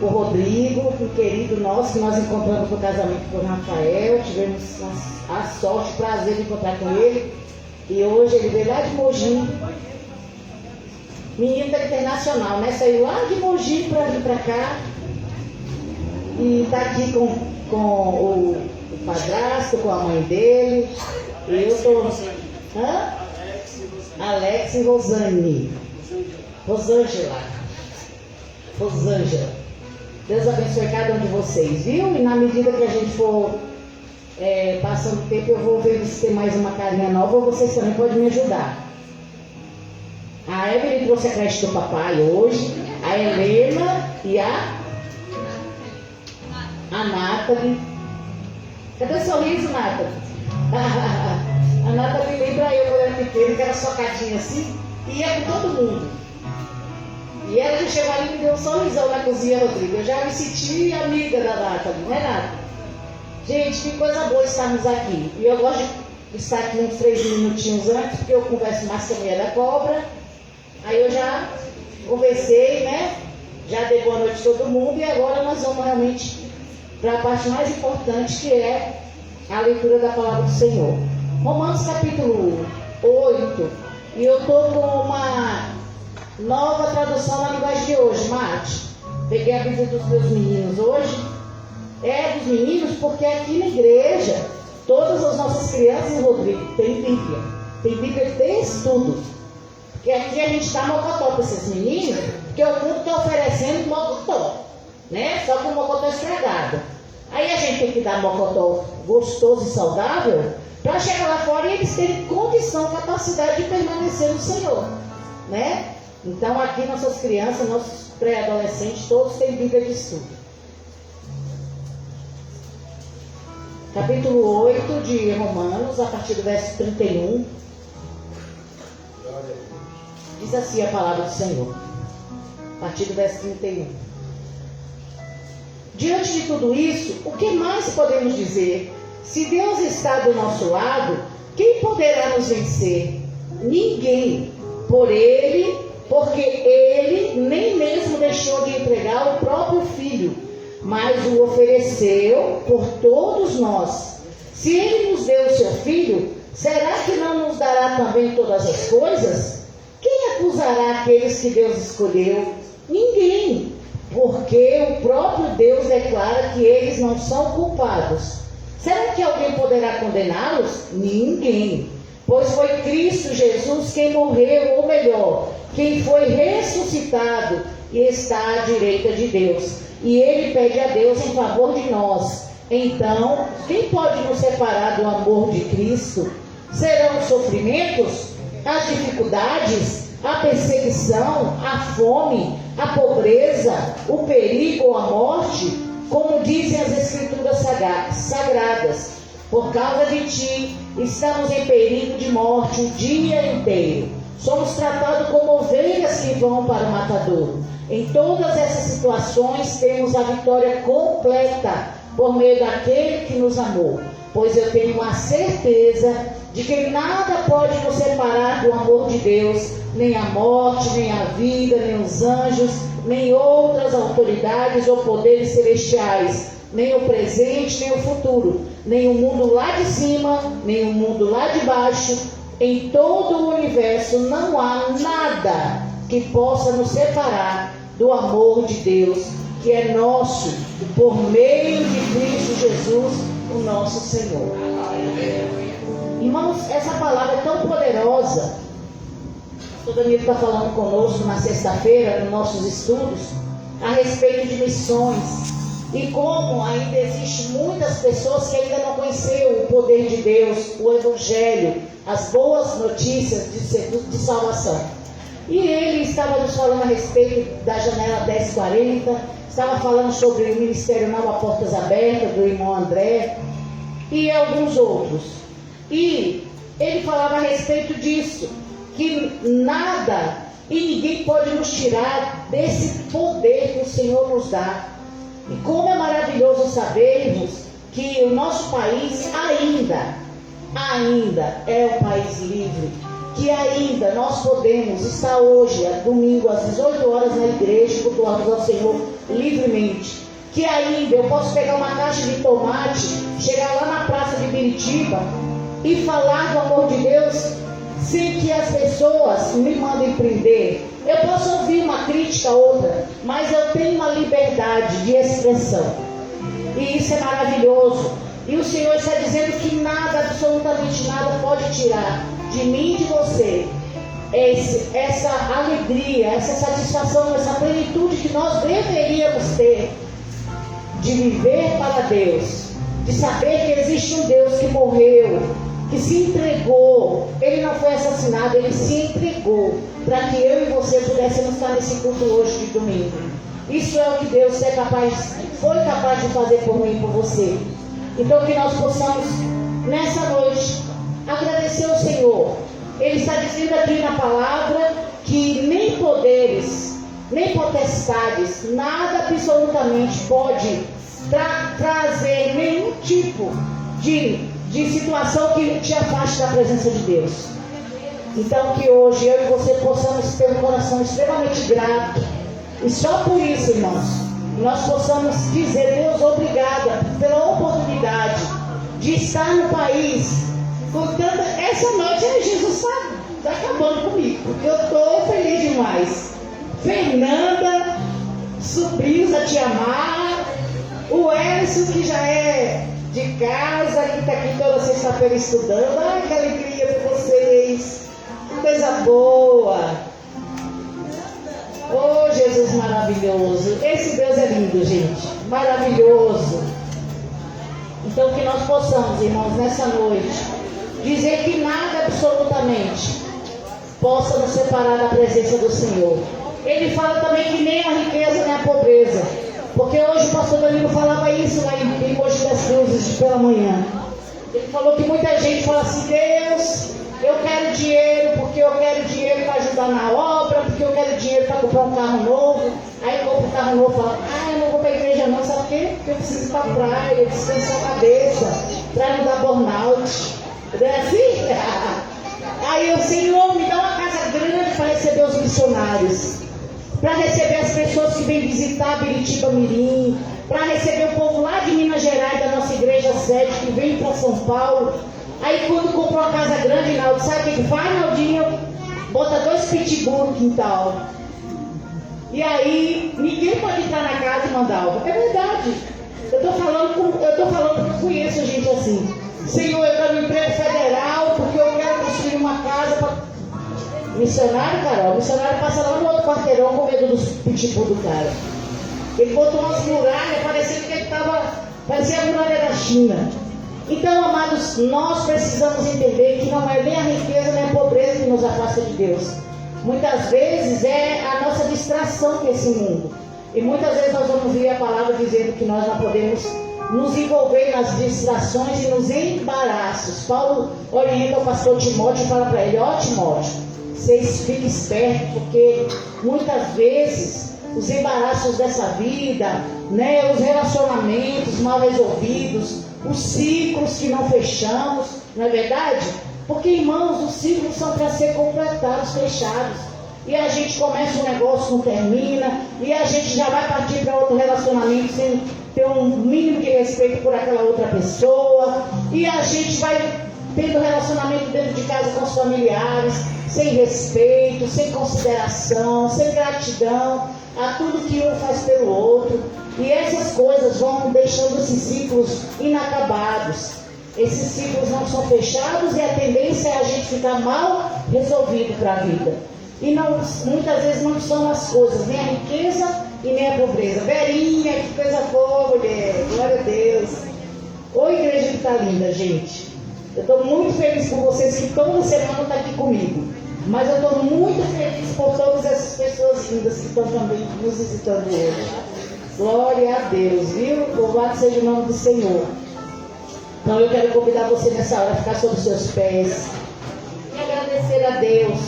o Rodrigo, um querido nosso, que nós encontramos no casamento com o Rafael. Tivemos a sorte, o prazer de encontrar com ele. E hoje ele veio lá de Mogi. Menino da Internacional, né? Saiu lá de Mogi para vir para cá. E está aqui com o padrasto, com a mãe dele. E eu estou... Alex e Rosane. Rosângela. Deus abençoe cada um de vocês, viu? E na medida que a gente for passando o tempo, eu vou ver se tem mais uma carinha nova, ou vocês também podem me ajudar. A Evelyn trouxe a creche do papai hoje, a Helena e a Nathalie. Cadê o sorriso, Nathalie? A Nathalie lembra eu quando era pequena, que era socadinha assim, e ia com todo mundo. E ela já chegou ali e me deu um sorrisão na cozinha, Rodrigo. Eu já me senti amiga da Nathalie, não é nada? Gente, que coisa boa estarmos aqui. E eu gosto de estar aqui uns 3 minutinhos antes, porque eu converso mais com a mulher da cobra. Aí eu já conversei, né? Já dei boa noite a todo mundo. E agora nós vamos realmente para a parte mais importante, que é a leitura da palavra do Senhor. Romanos capítulo 8. E eu estou com uma nova tradução na linguagem de hoje, Mate. Peguei a Bíblia dos meus meninos hoje. É dos meninos porque aqui na igreja, todas as nossas crianças, Rodrigo, tem Bíblia. Tem Bíblia de estudo. Porque aqui a gente dá mocotó para esses meninos, porque o mundo está oferecendo mocotó, né? Só que o mocotó estragado. Aí a gente tem que dar mocotó gostoso e saudável para chegar lá fora e eles terem condição, capacidade de permanecer no Senhor, né? Então aqui nossas crianças, nossos pré-adolescentes, todos têm Bíblia de estudo. Capítulo 8 de Romanos, a partir do verso 31. Diz assim a palavra do Senhor. A partir do verso 31. Diante de tudo isso, o que mais podemos dizer? Se Deus está do nosso lado, quem poderá nos vencer? Ninguém. Porque Ele nem mesmo deixou de entregar o próprio Filho, mas o ofereceu por todos nós. Se Ele nos deu o seu Filho, será que não nos dará também todas as coisas? Quem acusará aqueles que Deus escolheu? Ninguém, porque o próprio Deus declara que eles não são culpados. Será que alguém poderá condená-los? Ninguém. Pois foi Cristo Jesus quem morreu, ou melhor, quem foi ressuscitado e está à direita de Deus. E Ele pede a Deus em favor de nós. Então, quem pode nos separar do amor de Cristo? Serão os sofrimentos, as dificuldades, a perseguição, a fome, a pobreza, o perigo ou a morte? Como dizem as Escrituras sagradas, por causa de ti, estamos em perigo de morte o dia inteiro. Somos tratados como ovelhas que vão para o matadouro. Em todas essas situações, temos a vitória completa por meio daquele que nos amou. Pois eu tenho a certeza de que nada pode nos separar do amor de Deus, nem a morte, nem a vida, nem os anjos, nem outras autoridades ou poderes celestiais, nem o presente, nem o futuro, nem o mundo lá de cima, nem o mundo lá de baixo. Em todo o universo não há nada que possa nos separar do amor de Deus, que é nosso, por meio de Cristo Jesus, o nosso Senhor. Irmãos, essa palavra é tão poderosa. O pastor Danilo está falando conosco na sexta-feira, nos nossos estudos, a respeito de missões. E como ainda existem muitas pessoas que ainda não conheceram o poder de Deus, o Evangelho, as boas notícias de salvação. E ele estava nos falando a respeito da janela 1040, estava falando sobre o Ministério Nova Portas Abertas, do irmão André, e alguns outros. E ele falava a respeito disso, que nada e ninguém pode nos tirar desse poder que o Senhor nos dá. E como é maravilhoso sabermos que o nosso país ainda é um país livre, que ainda nós podemos estar hoje, domingo, às 18 horas na igreja, cultuando ao Senhor livremente. Que ainda eu posso pegar uma caixa de tomate, chegar lá na praça de Biritiba e falar do amor de Deus sem que as pessoas me mandem prender. Eu posso ouvir uma crítica ou outra, mas eu tenho uma liberdade de expressão. E isso é maravilhoso. E o Senhor está dizendo que nada, absolutamente nada, pode tirar de mim e de você essa alegria, essa satisfação, essa plenitude que nós deveríamos ter de viver para Deus, de saber que existe um Deus que morreu, que se entregou. Ele não foi assassinado, ele se entregou para que eu e você pudéssemos estar nesse culto hoje de domingo. Isso é o que Deus foi capaz de fazer por mim e por você. Então que nós possamos nessa noite agradecer ao Senhor. Ele está dizendo aqui na palavra que nem poderes, nem potestades, nada absolutamente pode trazer nenhum tipo de situação que te afaste da presença de Deus. Então que hoje eu e você possamos ter um coração extremamente grato. E só por isso, irmãos, nós possamos dizer: Deus, obrigada pela oportunidade de estar no país com tanta... Essa noite Jesus está acabando comigo, porque eu estou feliz demais. Fernanda, sobrinhos a te amar, o Elson, que já é de casa, que está aqui toda sexta-feira estudando. Ai, que alegria para vocês, que coisa boa. Oh, Jesus maravilhoso. Esse Deus é lindo, gente, maravilhoso. Então que nós possamos, irmãos, nessa noite dizer que nada absolutamente possa nos separar da presença do Senhor. Ele fala também que nem a riqueza nem a pobreza, porque hoje o pastor Danilo falava isso lá em Mogi das Cruzes pela manhã. Ele falou que muita gente fala assim: Deus, eu quero dinheiro porque eu quero dinheiro para ajudar na obra, porque eu quero dinheiro para comprar um carro novo. Aí compra um carro novo e fala: eu não vou para a igreja não, sabe por quê? Porque eu preciso ir para a praia, descansar a cabeça, para não dar burnout. Não é assim? Aí o Senhor me dá uma casa grande para receber os missionários, para receber as pessoas que vêm visitar Biritiba Mirim, para receber o povo lá de Minas Gerais, da nossa igreja sede, que vem para São Paulo. Aí quando comprou uma casa grande, Naldo, sabe o que faz, Naldinho? Bota 2 pitbull no quintal. E aí ninguém pode entrar na casa e mandar algo. É verdade. Eu estou falando porque eu conheço gente assim. Senhor, eu quero um emprego federal porque eu quero construir uma casa para... Missionário, Carol, o missionário passa lá no outro quarteirão com medo dos pitbull do cara. Ele botou umas muralhas, parecendo que ele estava... Parecia a muralha da China. Então, amados, nós precisamos entender que não é nem a riqueza nem a pobreza que nos afasta de Deus. Muitas vezes é a nossa distração com esse mundo. E muitas vezes nós vamos ver a palavra dizendo que nós não podemos nos envolver nas distrações e nos embaraços. Paulo orienta o pastor Timóteo e fala para ele: ó Timóteo, vocês fiquem espertos, porque muitas vezes os embaraços dessa vida, né, os relacionamentos mal resolvidos, os ciclos que não fechamos, não é verdade? Porque, irmãos, os ciclos são para ser completados, fechados. E a gente começa um negócio, não termina, e a gente já vai partir para outro relacionamento sem ter um mínimo de respeito por aquela outra pessoa, e a gente vai tendo relacionamento dentro de casa com os familiares, sem respeito, sem consideração, sem gratidão a tudo que um faz pelo outro. E essas coisas vão deixando esses ciclos inacabados. Esses ciclos não são fechados e a tendência é a gente ficar mal resolvido para a vida. E não, muitas vezes não são as coisas, nem a riqueza e nem a pobreza. Verinha, que coisa boa, mulher, glória a Deus. Ô igreja que está linda, gente. Eu estou muito feliz por vocês que toda semana estão aqui comigo. Mas eu estou muito feliz por todas essas pessoas lindas que estão também nos visitando hoje. Glória a Deus, viu? Louvado seja o nome do Senhor. Então eu quero convidar você nessa hora a ficar sobre os seus pés e agradecer a Deus.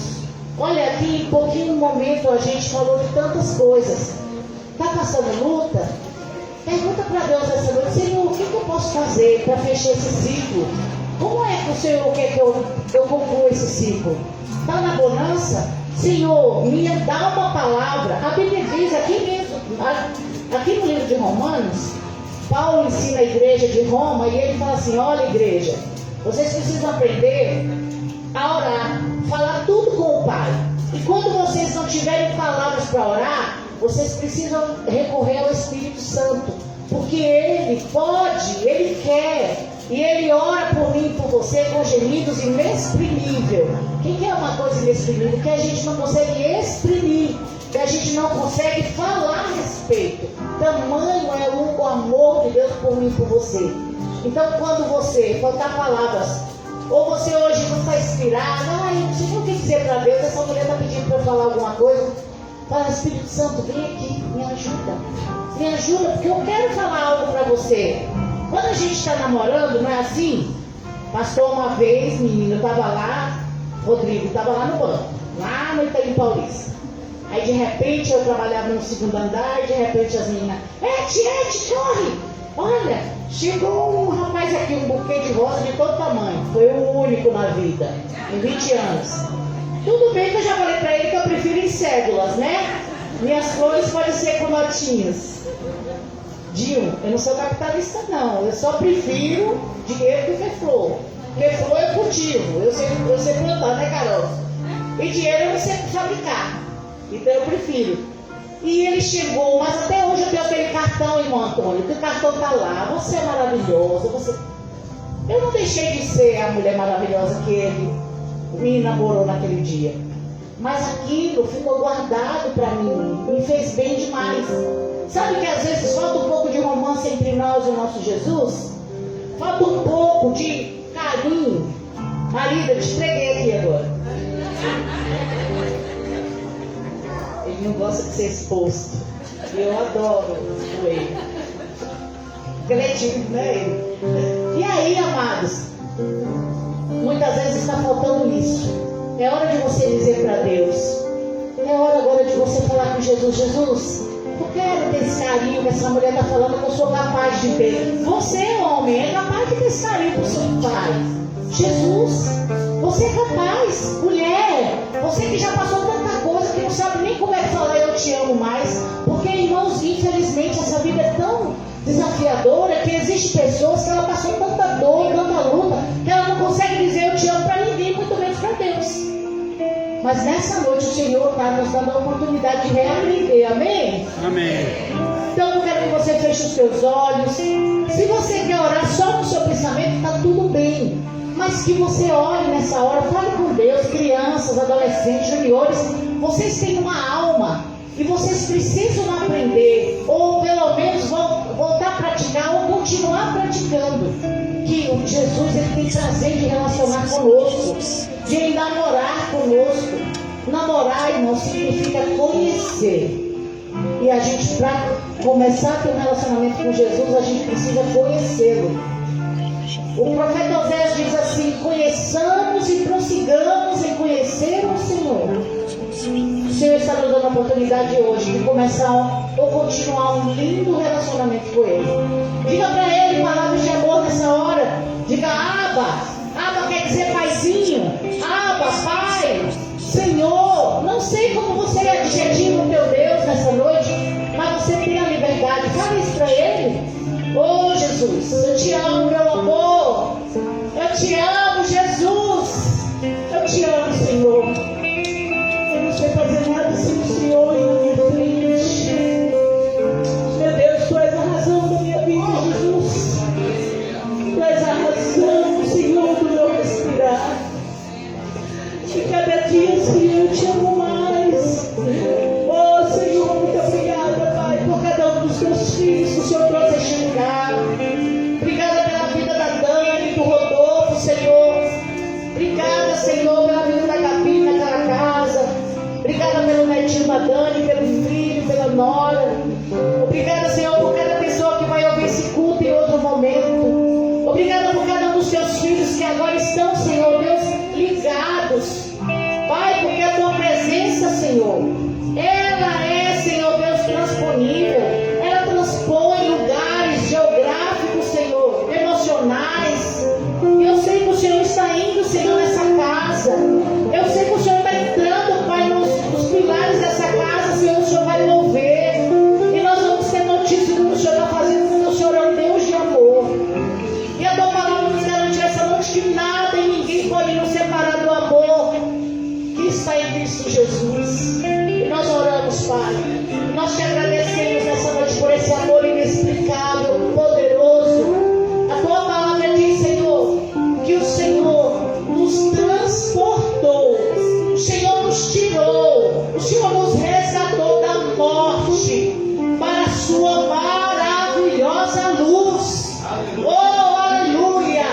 Olha, aqui em pouquinho momento a gente falou de tantas coisas. Está passando luta? Pergunta para Deus essa noite: Senhor, o que eu posso fazer para fechar esse ciclo? Como é que o Senhor quer que eu conclua esse ciclo? Está na bonança? Senhor, me dá uma palavra. A Bíblia diz aqui mesmo, Aqui no livro de Romanos, Paulo ensina a igreja de Roma e ele fala assim: olha, igreja, vocês precisam aprender a orar, falar tudo com o Pai. E quando vocês não tiverem palavras para orar, vocês precisam recorrer ao Espírito Santo, porque Ele pode, Ele quer, e Ele ora por mim e por você com gemidos inexprimíveis. Quem quer uma coisa inexprimível? Que a gente não consegue exprimir, que a gente não consegue falar a respeito. Tamanho é o amor de Deus por mim e por você. Então, quando você faltar palavras, ou você hoje não está inspirado, eu não sei nem o que dizer para Deus, essa mulher está pedindo para eu falar alguma coisa, fala: Espírito Santo, vem aqui, me ajuda, porque eu quero falar algo para você. Quando a gente está namorando, não é assim? Pastor, uma vez, menino, eu estava lá, Rodrigo estava lá no banco, lá no Itaim Paulista. Aí de repente eu trabalhava no segundo andar e de repente as meninas: Eti, corre! Olha, chegou um rapaz aqui, um buquê de rosa de todo tamanho. Foi o único na vida, em 20 anos. Tudo bem que eu já falei para ele que eu prefiro em cédulas, né? Minhas flores podem ser com notinhas. Dinho, eu não sou capitalista não, eu só prefiro dinheiro do que flor. Porque flor eu cultivo, eu sei plantar, né, Carol? E dinheiro eu não sei fabricar, então eu prefiro. E ele chegou, mas até hoje eu tenho aquele cartão, irmão Antônio, que o cartão está lá: você é maravilhosa, você... Eu não deixei de ser a mulher maravilhosa que ele me namorou naquele dia, mas aquilo ficou guardado para mim, me fez bem demais. Sabe que às vezes falta um pouco de romance entre nós e o nosso Jesus? Falta um pouco de carinho. Marida, eu te entreguei aqui agora. Ele não gosta de ser exposto. E eu adoro ele. Cretinho, né, ele? E aí, amados, muitas vezes está faltando isso. É hora de você dizer para Deus. É hora agora de você falar com Jesus: Jesus, eu quero ter esse carinho que essa mulher está falando que eu sou capaz de ter. Você, homem, é capaz de ter esse carinho para o seu pai. Jesus, você é capaz. Mulher, você que já passou tanta coisa que não sabe nem como é que falar eu te amo mais. Porque, irmãos, infelizmente essa vida é tão desafiadora que existem pessoas que ela passou tanta dor, tanta luta, que ela não consegue dizer eu te amo para ninguém, muito menos para Deus. Mas nessa noite o Senhor está nos dando a oportunidade de reaprender, amém? Amém. Então eu quero que você feche os seus olhos. Se você quer orar só no seu pensamento, está tudo bem. Mas que você ore nessa hora, fale com Deus. Crianças, adolescentes, juniores, vocês têm uma alma e vocês precisam aprender, ou pelo menos voltar a praticar, ou continuar praticando, que o Jesus ele tem prazer de relacionar conosco, de namorar conosco. Namorar, irmão, significa conhecer. E a gente, para começar a ter um relacionamento com Jesus, a gente precisa conhecê-lo. O profeta Oséias diz assim: conheçamos e prossigamos em conhecer o Senhor. O Senhor está nos dando a oportunidade hoje de começar ou continuar um lindo relacionamento com Ele. Diga para Ele palavras de amor nessa hora. Diga: Abba. Abba quer dizer paizinho. Abba, Pai, Senhor. Não sei como você adjetiva o teu Deus nessa noite, mas você tem a liberdade. Fale isso para Ele. Oh Jesus, eu te amo, meu amor. Eu te amo, Jesus. Eu te amo, Senhor. Eu não sei fazer nada sem o Senhor na minha frente. Meu Deus, Tu és a razão da minha vida, Jesus. Tu és a razão, Senhor, do meu respirar. E cada dia, Senhor, eu te amo mais. Oh, Senhor, muito obrigada, Pai, por cada um dos Teus filhos que o Senhor trouxe a este lugar. Obrigada pela vida da Dani, do Rodolfo, Senhor. Obrigada, Senhor, pela vida da Gabi naquela casa. Obrigada pelo netinho da Dani, pelo filho, pela nora. Obrigada, Senhor, por cada pessoa que vai ouvir esse culto em outro momento. Obrigada por cada um dos Teus filhos que agora estão, Senhor Deus, ligados. Pai, porque a Tua presença, Senhor, ela é, Senhor Deus, transponível. Ela transpõe lugares geográficos, Senhor, emocionais. Eu sei que o Senhor está indo, Senhor, nessa casa. Eu sei que o Senhor está entrando, Pai, nos pilares dessa casa, Senhor. O Senhor vai mover. Oh, aleluia!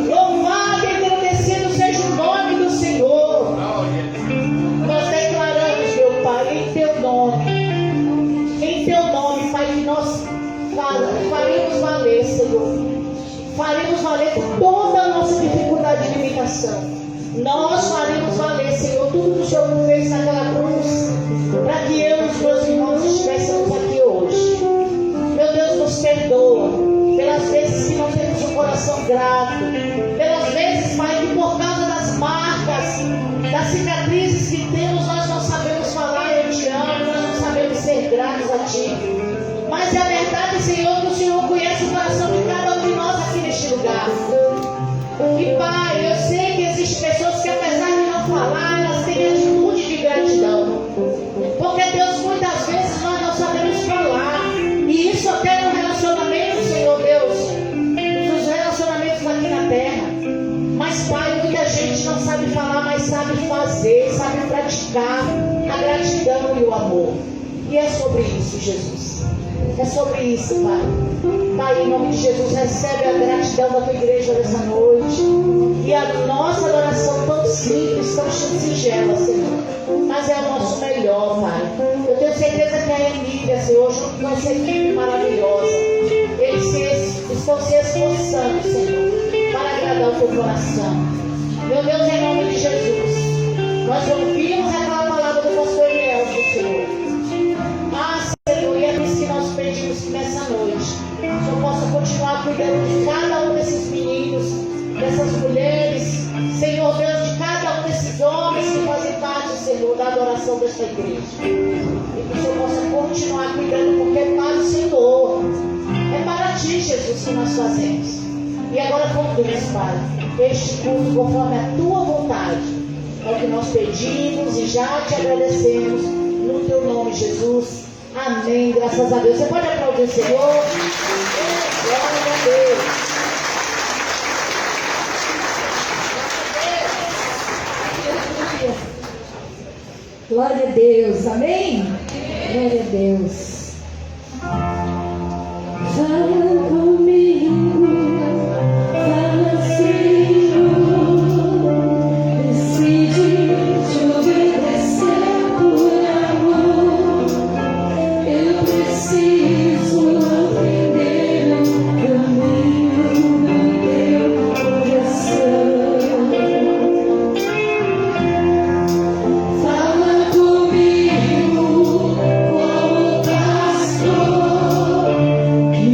Louvado e agradecido seja o nome do Senhor. Nós declaramos, meu Pai, em teu nome, Pai, que nós faremos valer, Senhor. Faremos valer toda a nossa dificuldade de limitação. Nós faremos valer, Senhor, tudo que o Senhor fez naquela cruz, para que eu e os meus irmãos estivéssemos aqui hoje. Meu Deus, nos perdoa pelas vezes que não temos um coração grato, pelas vezes, Pai, que por causa das marcas, das cicatrizes que temos, nós não sabemos falar eu te amo, nós não sabemos ser gratos a Ti. Mas é a verdade, Senhor, que o Senhor conhece o coração de cada um de nós aqui neste lugar. E Pai, eu sei que existem pessoas que, apesar de não falar, elas têm atitude de gratidão. Porque, Deus, muitas vezes nós não sabemos falar. E isso até no relacionamento, Senhor Deus, nos relacionamentos aqui na terra. Mas, Pai, muita gente não sabe falar, mas sabe fazer, sabe praticar a gratidão e o amor. E é sobre isso, Jesus. É sobre isso, Pai. Pai, em nome de Jesus, recebe a gratidão da tua igreja nessa noite. E a nossa adoração tão simples, tão singela, Senhor. Mas é o nosso melhor, Pai. Eu tenho certeza que a Emília, Senhor, junto com essa equipe maravilhosa, eles estão se esforçando, Senhor, para agradar o teu coração. Meu Deus, em nome de Jesus, nós ouvimos aquela palavra do pastor Elielson, Senhor. Senhor, e é isso que nós pedimos que nessa noite o Senhor possa continuar cuidando de cada um desses meninos, dessas mulheres, Senhor Deus, de cada um desses homens que fazem parte, Senhor, da adoração desta igreja. E que o Senhor possa continuar cuidando, porque é para o Senhor, é para Ti, Jesus, que nós fazemos. E agora conduz, Pai, este culto conforme a Tua vontade. É o que nós pedimos e já Te agradecemos no Teu nome, Jesus. Amém, graças a Deus. Você pode aplaudir o Senhor? Glória a Deus. Glória a Deus, amém? Glória a Deus. Fala comigo, fala Senhor, decide te obedecer por amor. Eu preciso aprender o caminho do teu coração. Fala comigo como pastor que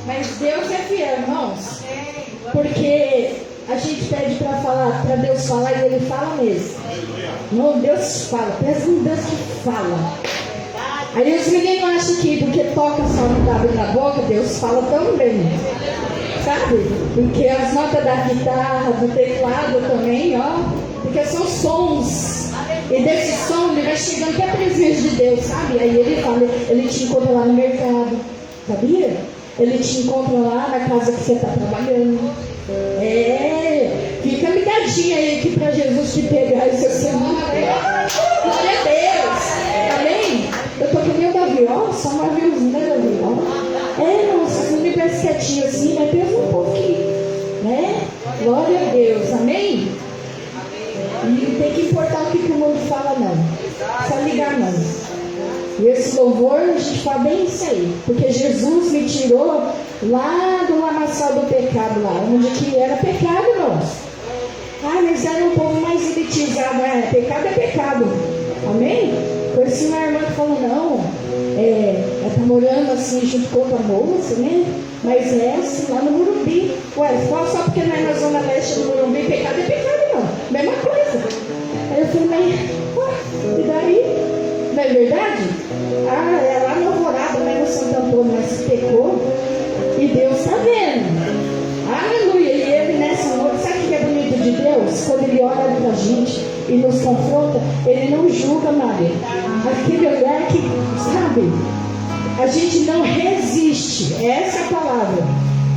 Mas Deus é fiel, irmãos. Porque a gente pede para Deus falar e Ele fala mesmo. Não, Deus fala, pensa em Deus que fala. Aí os meninos acham que porque toca só no abre na boca, Deus fala também. Sabe? Porque as notas da guitarra, do teclado também, ó. Porque são sons. E desse som ele vai chegando até a presença de Deus, sabe? Aí ele fala, ele te encontra lá no mercado. Sabia? Ele te encontra lá na casa que você está trabalhando. Fica ligadinha aí que para Jesus te pegar essa semana. Glória a Deus. Amém? Eu tô que nem o Davi, ó. Só um aviãozinho, né, Davi? Ó. Não, vocês não me parecem quietinho assim, mas pensa um pouquinho. Né? Glória a Deus. Amém? E não tem que importar o que o mundo fala, não. Só ligar, não. E esse louvor, a gente fala bem isso aí. Porque Jesus me tirou lá do lamaçal do pecado, lá onde que era pecado, irmãos. Mas era um povo mais elitizado. Pecado é pecado. Amém? Por isso minha irmã falou, não. Ela tá morando assim junto com outra moça, né? Mas é assim, lá no Morumbi. Só porque não é na Zona Leste do Morumbi, pecado é pecado, não. Mesma coisa. Aí eu falei, mas, e daí? Não é verdade? É lá no Alvorada, né, no Santo Antônio, mas pecou. E Deus está vendo. Aleluia. E ele nessa noite, sabe o que é bonito de Deus? Quando ele olha para a gente e nos confronta, ele não julga, Maria. Aquele olhar que, sabe, a gente não resiste. Essa é a palavra.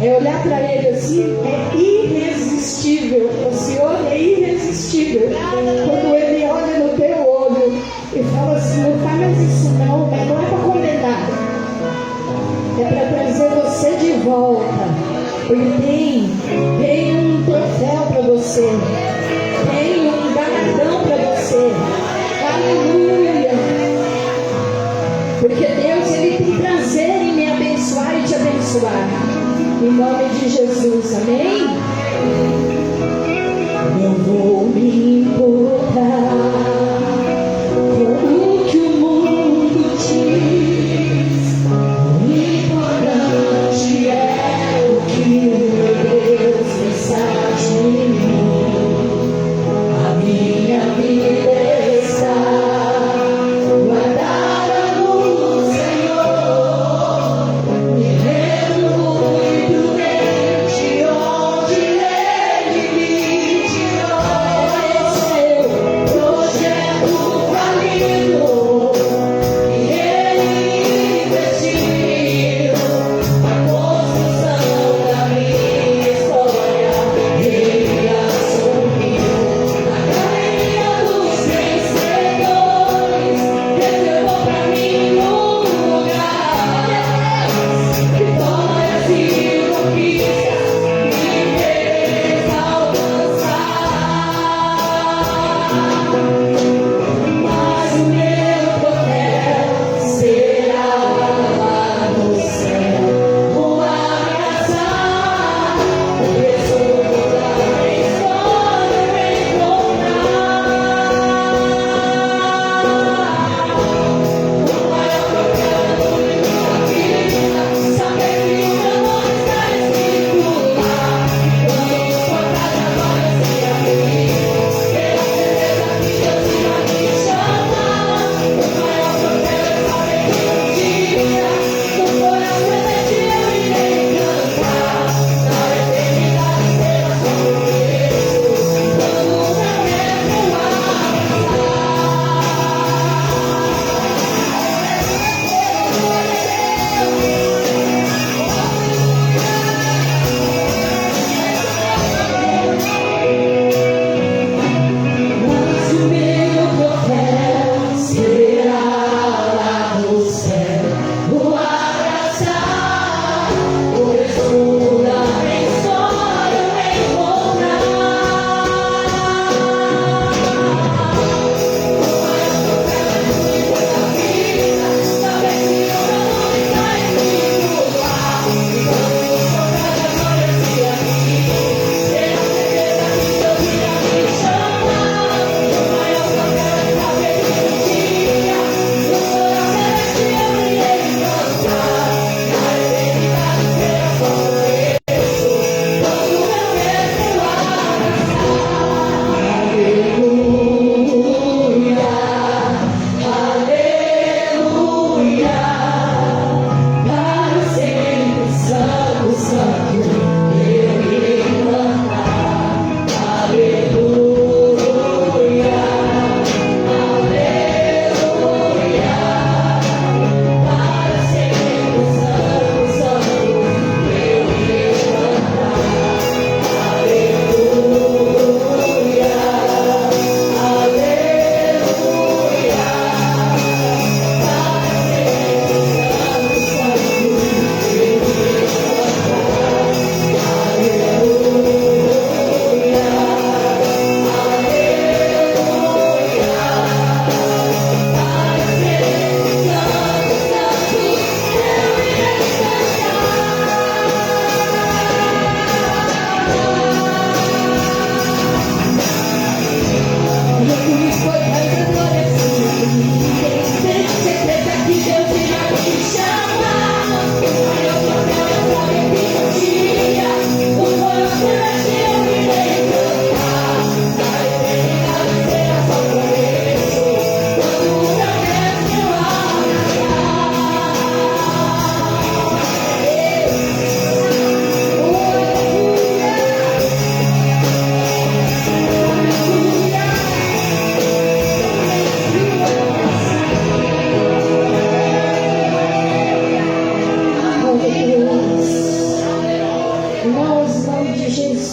É olhar para ele assim, é irresistível. O Senhor é irresistível. Quando ele olha no teu olho e fala assim, não faz isso não, mas não é para condenar. É para trazer você de volta. Porque tem um troféu para você. Tem um galardão para você. Aleluia. Porque Deus, Ele tem prazer em me abençoar e te abençoar. Em nome de Jesus, amém? Não vou me importar com o que o mundo diz. O importante é o que o meu Deus pensa de mim. A minha vida está guardada no Senhor. Me lembro muito bem de onde Ele me tirou.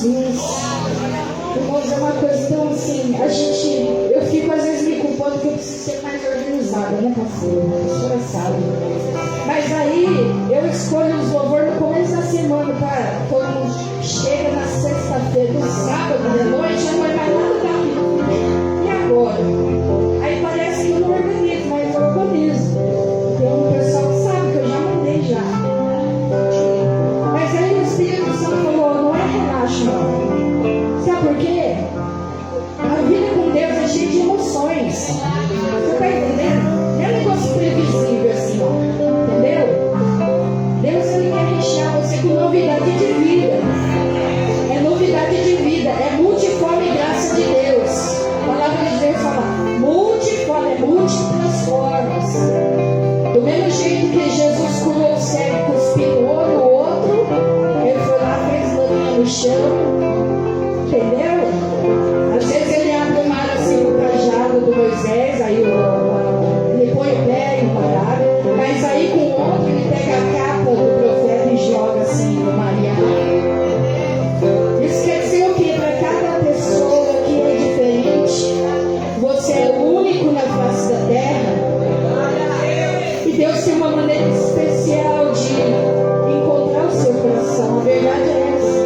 Jesus. Irmãos, é uma coisa tão assim, eu fico às vezes me culpando que eu preciso ser mais organizada, né, pastor? A senhora sabe. Mas aí eu escolho os louvores no começo da semana para todo mundo chega na sexta-feira, no sábado de noite, já não é mais nada daquilo. E agora? Aí parece que eu não organizo, mas eu organizo. Tem um pessoal que sabe que eu já mandei já. Mas aí o Espírito Santo falou, não é relaxo não. Sabe por quê? A vida com Deus é cheia de emoções. Você está entendendo? Não é um negócio previsível assim, ó. Entendeu? Deus, ele quer rechear você com novidade de vida. É novidade de vida. É multiforme graça de Deus. A palavra de Deus fala multiforme, é múltiplas formas. Do mesmo jeito que Jesus curou o cego, cuspindo um no outro, ele foi lá, fez laminha no chão. Entendeu? Às vezes ele abre o mar assim no cajado do Moisés, aí ele põe o pé e parado, mas aí com o outro ele pega a capa do profeta e joga assim no Maria. Isso quer dizer o quê? Para cada pessoa que é diferente, você é o único na face da terra, e Deus tem uma maneira especial de encontrar o seu coração. A verdade é essa.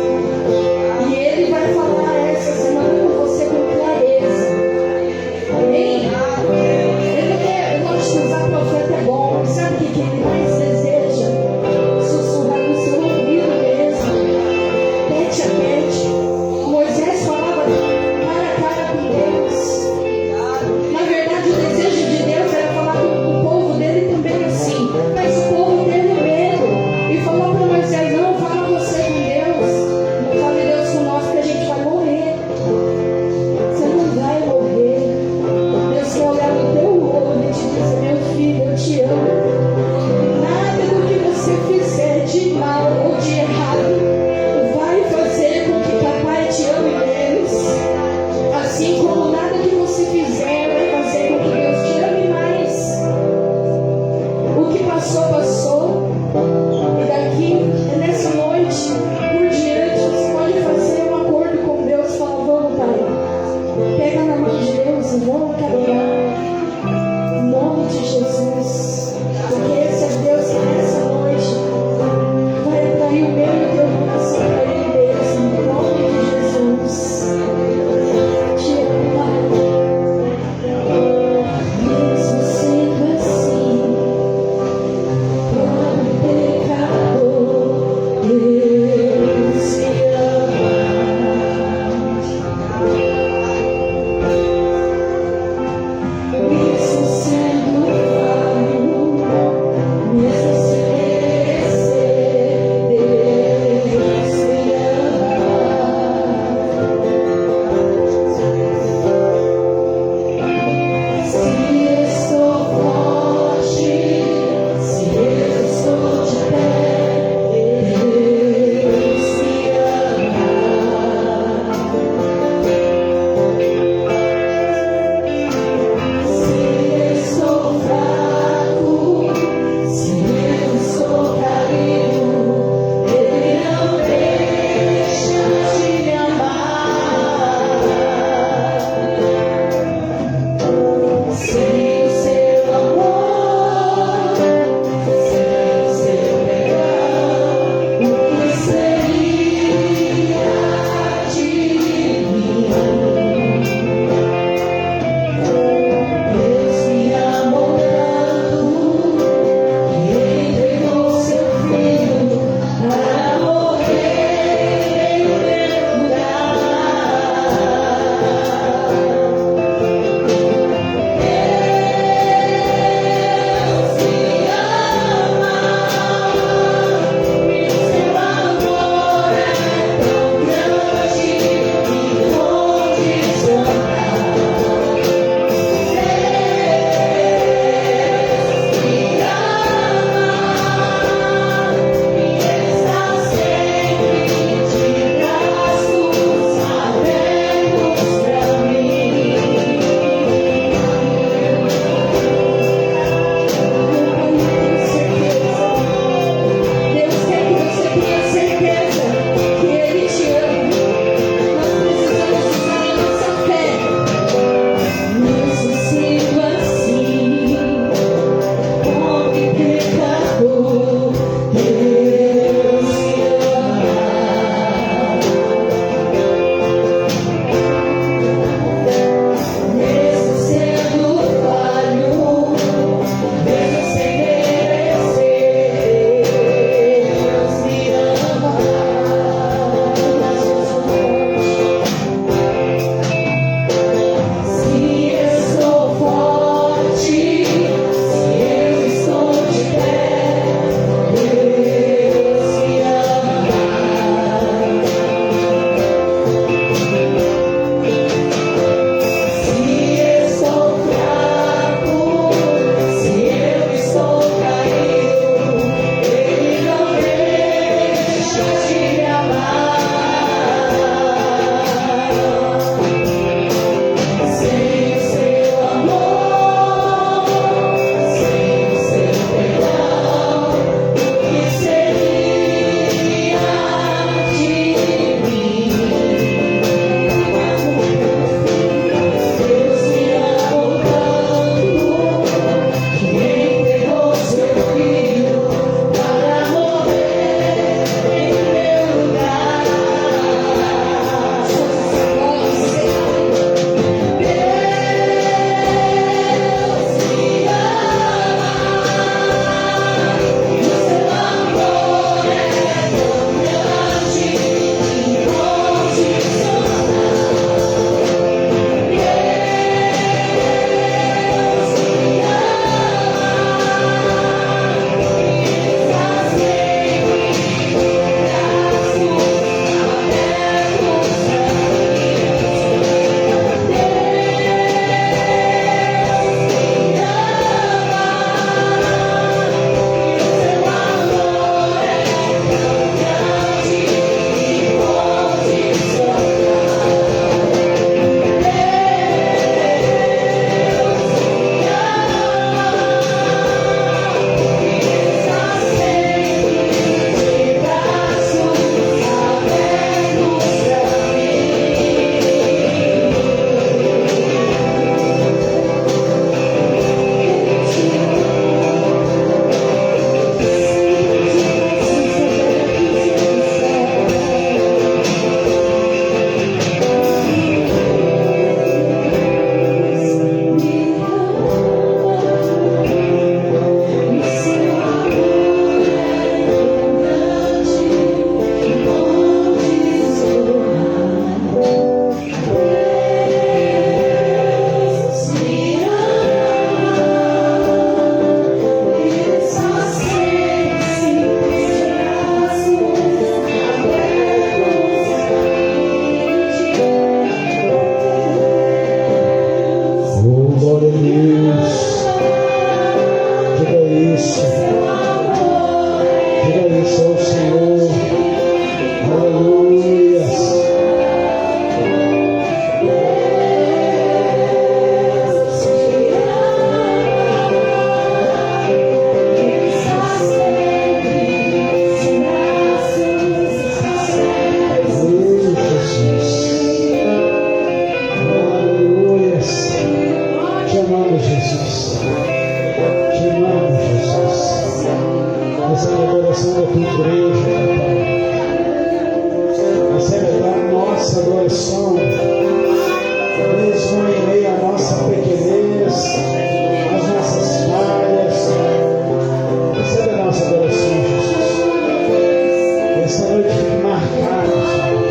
fique marcado, Senhor.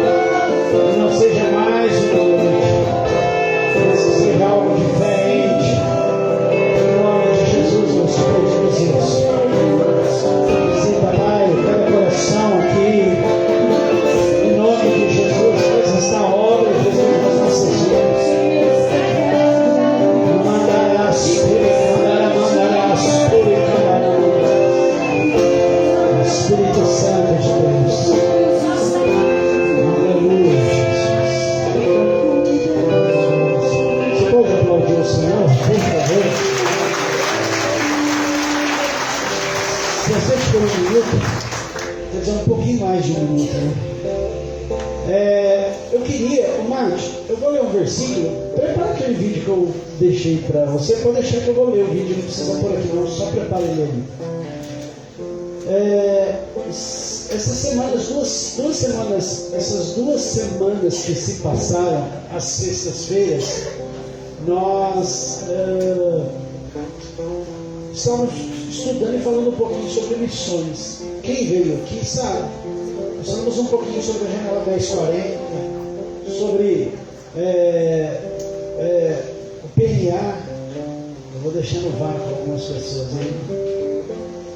Que não seja mais uma noite, mas seja algo diferente. Em nome de Jesus, nós pedimos isso. Visita, Pai, cada coração aqui. Em nome de Jesus, faz esta obra, Jesus, nas nossas vidas. Espírito Santo de Deus. Aleluia, Jesus. Você pode aplaudir o Senhor, por favor? Se você ficou um minuto, quer dizer, um pouquinho mais de um minuto, né? Eu queria, Márcio, eu vou ler um versículo. Prepara aquele vídeo que eu deixei para você. Pode deixar que eu vou ler o vídeo, não precisa pôr aqui, não. Só prepara ele ali. Essas semanas, essas duas semanas que se passaram, às sextas-feiras, nós estamos estudando e falando um pouquinho sobre missões. Quem veio aqui sabe. Nós falamos um pouquinho sobre a janela 1040, sobre o PNA. Eu vou deixar no vácuo algumas pessoas aí.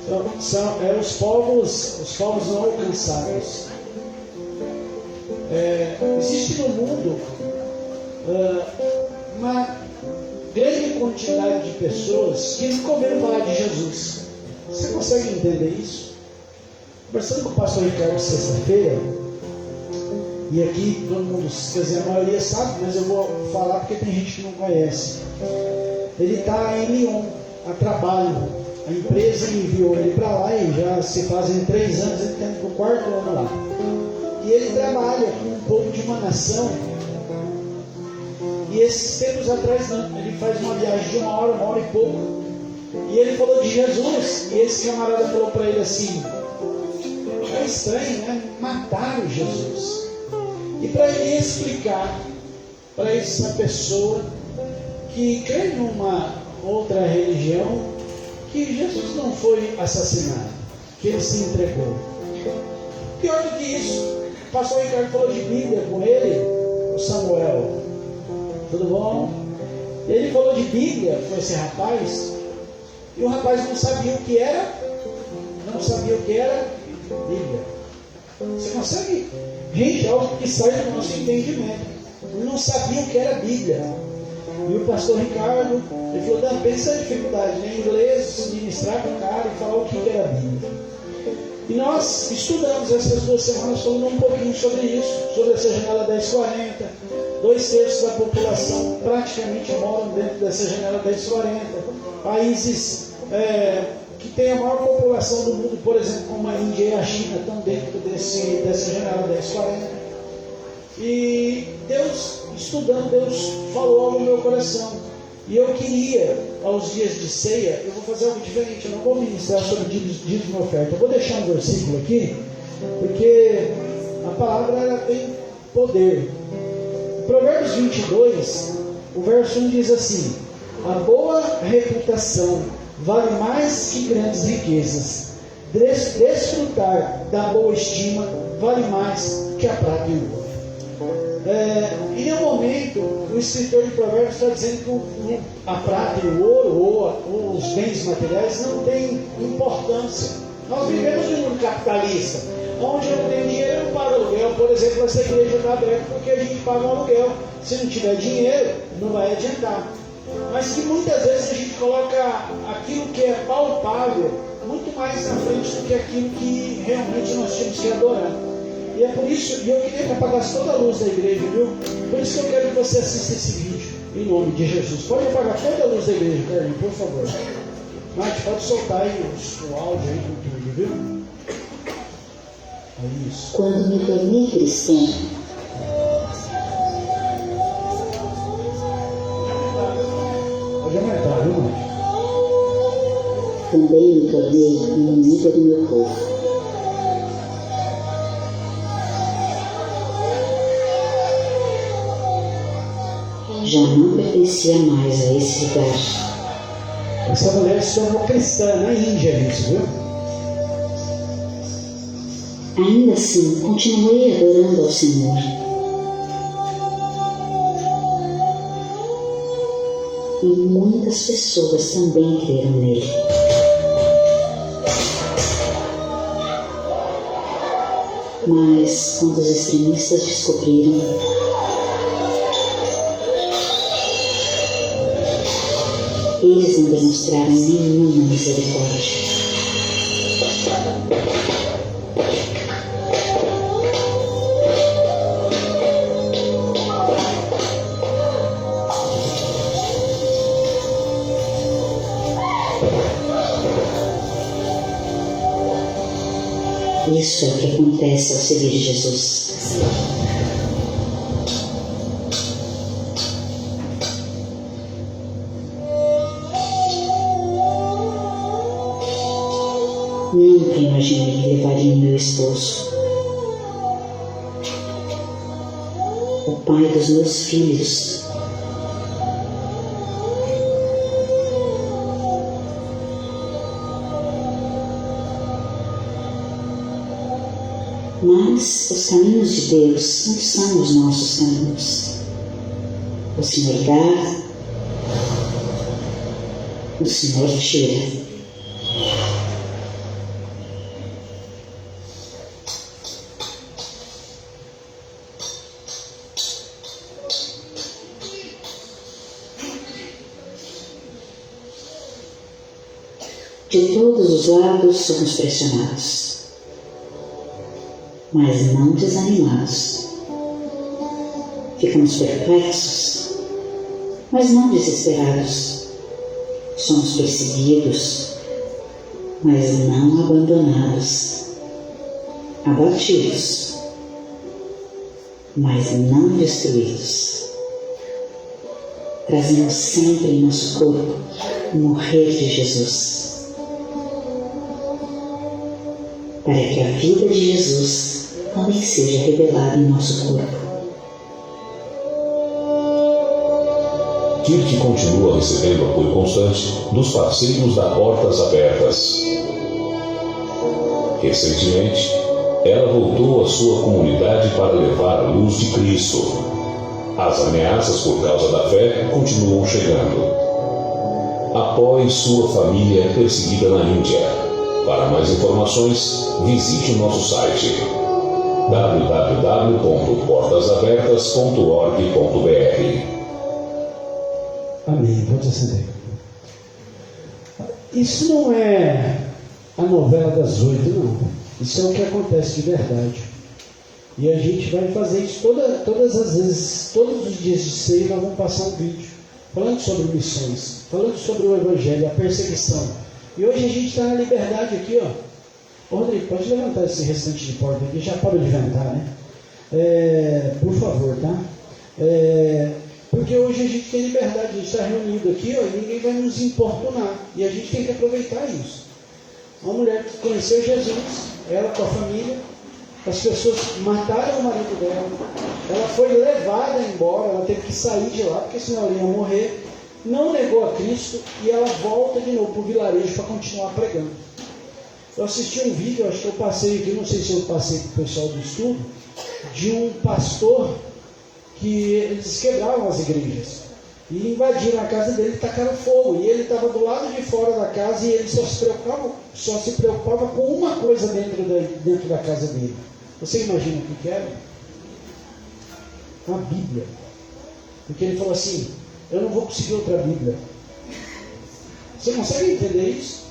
Então, são os povos não alcançados. Existe no mundo uma grande quantidade de pessoas que nunca ouviram falar de Jesus. Você consegue entender isso? Conversando com o pastor Ricardo sexta-feira, e aqui todo mundo, quer dizer, a maioria sabe, mas eu vou falar porque tem gente que não conhece. Ele está em Lyon, a trabalho. A empresa enviou ele para lá e já se fazem 3 anos, ele está no 4º ano lá. E ele trabalha com um povo de uma nação. E esses tempos atrás, ele faz uma viagem de 1 hora e pouco. E ele falou de Jesus. E esse camarada falou para ele assim: é estranho, né? Mataram Jesus. E para ele explicar para essa pessoa que crê numa outra religião, que Jesus não foi assassinado, que ele se entregou. Pior do que isso, o pastor Ricardo falou de Bíblia com ele, o Samuel. Tudo bom? E ele falou de Bíblia com esse rapaz, e o rapaz não sabia o que era Bíblia. Você consegue? Gente, algo que sai do nosso entendimento. Ele não sabia o que era Bíblia. E o pastor Ricardo, ele falou: não, pensa a dificuldade, né? Em inglês, ministrar para o cara e falar o que era a Bíblia. E nós estudamos essas 2 semanas falando um pouquinho sobre isso, sobre essa janela 1040. 2/3 da população praticamente moram dentro dessa janela 1040. Países que têm a maior população do mundo, por exemplo, como a Índia e a China, estão dentro dessa janela 1040. E Deus, estudando, Deus falou algo no meu coração. E eu queria, aos dias de ceia, eu vou fazer algo diferente. Eu não vou ministrar sobre dízimo e oferta. Eu vou deixar um versículo aqui, porque a palavra ela tem poder. Em Provérbios 22, o verso 1 diz assim: a boa reputação vale mais que grandes riquezas. Desfrutar da boa estima vale mais que a prata e o ouro. Em nenhum momento o escritor de Provérbios está dizendo que a prata e o ouro ou os bens materiais não têm importância. Nós vivemos em um mundo capitalista, onde eu não tenho dinheiro, eu não pago aluguel. Por exemplo, essa igreja está aberta porque a gente paga um aluguel. Se não tiver dinheiro, não vai adiantar. Mas que muitas vezes a gente coloca aquilo que é palpável muito mais na frente do que aquilo que realmente nós temos que adorar. E é por isso, e eu queria que apagasse toda a luz da igreja, viu? Por isso que eu quero que você assista esse vídeo, em nome de Jesus. Pode apagar toda a luz da igreja, Carlinhos, por favor. Mate, pode soltar aí o áudio aí com tudo, viu? É isso. Quando me tornei cristã, pode aumentar, viu, Mate? também me tornei inimiga do meu povo. Já não pertencia mais a esse lugar. Essa mulher se tornou cristã na Índia, isso, viu? Ainda assim, continuei adorando ao Senhor. E muitas pessoas também creram nele. Mas quando os extremistas descobriram, eles não demonstraram nenhuma misericórdia. Isso é o que acontece ao seguir Jesus. Nunca imaginei que levaria meu esposo, o pai dos meus filhos, mas os caminhos de Deus não são os nossos caminhos. O Senhor dá, o Senhor tira. De todos os lados somos pressionados, mas não desanimados. Ficamos perplexos, mas não desesperados. Somos perseguidos, mas não abandonados. Abatidos, mas não destruídos. Trazemos sempre em nosso corpo o morrer de Jesus, para que a vida de Jesus também seja revelada em nosso corpo. Kirk continua recebendo apoio constante dos parceiros da Portas Abertas. Recentemente, ela voltou à sua comunidade para levar a luz de Cristo. As ameaças por causa da fé continuam chegando. Apoie sua família perseguida na Índia. Para mais informações, visite o nosso site www.portasabertas.org.br. Amém. Pode acender. Isso não é a novela das 8, não. Isso é o que acontece de verdade. E a gente vai fazer isso todas as vezes, todos os dias de ceia, nós vamos passar um vídeo falando sobre missões, falando sobre o Evangelho, a perseguição. E hoje a gente está na liberdade aqui, ó. Ô, Rodrigo, pode levantar esse restante de porta aqui, já para de inventar, né? Por favor, tá? Porque hoje a gente tem liberdade, a gente está reunido aqui, ó, e ninguém vai nos importunar. E a gente tem que aproveitar isso. Uma mulher que conheceu Jesus, ela com a família, as pessoas mataram o marido dela, ela foi levada embora, ela teve que sair de lá, porque senão ela ia morrer. Não negou a Cristo e ela volta de novo para o vilarejo para continuar pregando. Eu assisti um vídeo, acho que eu passei aqui, não sei se eu passei para o pessoal do estudo, de um pastor que eles quebravam as igrejas e invadiram a casa dele e tacaram fogo. E ele estava do lado de fora da casa e ele só se preocupava com uma coisa dentro da casa dele. Você imagina o que era? Uma Bíblia. Porque ele falou assim: eu não vou conseguir outra Bíblia. Você consegue entender isso?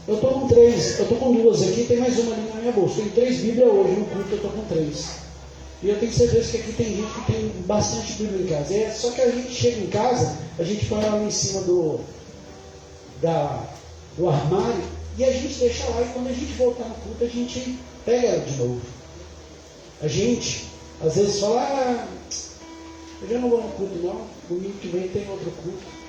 Eu estou com 3, eu estou com 2 aqui, tem mais uma ali na minha bolsa. Tem 3 Bíblias hoje no culto, eu estou com 3. E eu tenho certeza que aqui tem gente que tem bastante Bíblia em casa. Só que a gente chega em casa, a gente põe ela em cima do armário e a gente deixa lá. E quando a gente voltar no culto, a gente pega ela de novo. A gente, às vezes, fala: eu já não vou no culto não, domingo que vem tem outro culto.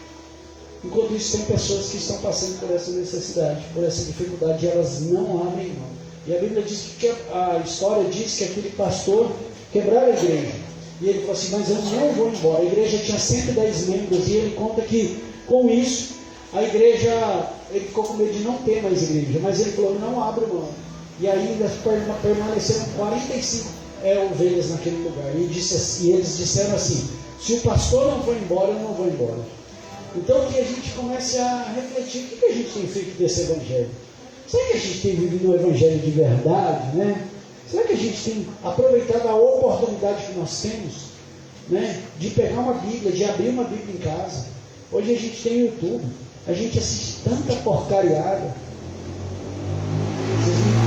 Enquanto isso, tem pessoas que estão passando por essa necessidade, por essa dificuldade, e elas não abrem mão. E a Bíblia diz que a história diz que aquele pastor quebraram a igreja. E ele falou assim: mas eu não vou embora. A igreja tinha 110 membros e ele conta que com isso a igreja, ele ficou com medo de não ter mais igreja, mas ele falou: não abro mão. e ainda permaneceram 45 ovelhas naquele lugar. E eles disseram assim: se o pastor não for embora, eu não vou embora. Então que a gente comece a refletir: o que a gente tem feito desse evangelho? Será que a gente tem vivido o evangelho de verdade, né? Será que a gente tem aproveitado a oportunidade que nós temos, né, de pegar uma Bíblia, de abrir uma Bíblia em casa? Hoje a gente tem YouTube, a gente assiste tanta porcariada.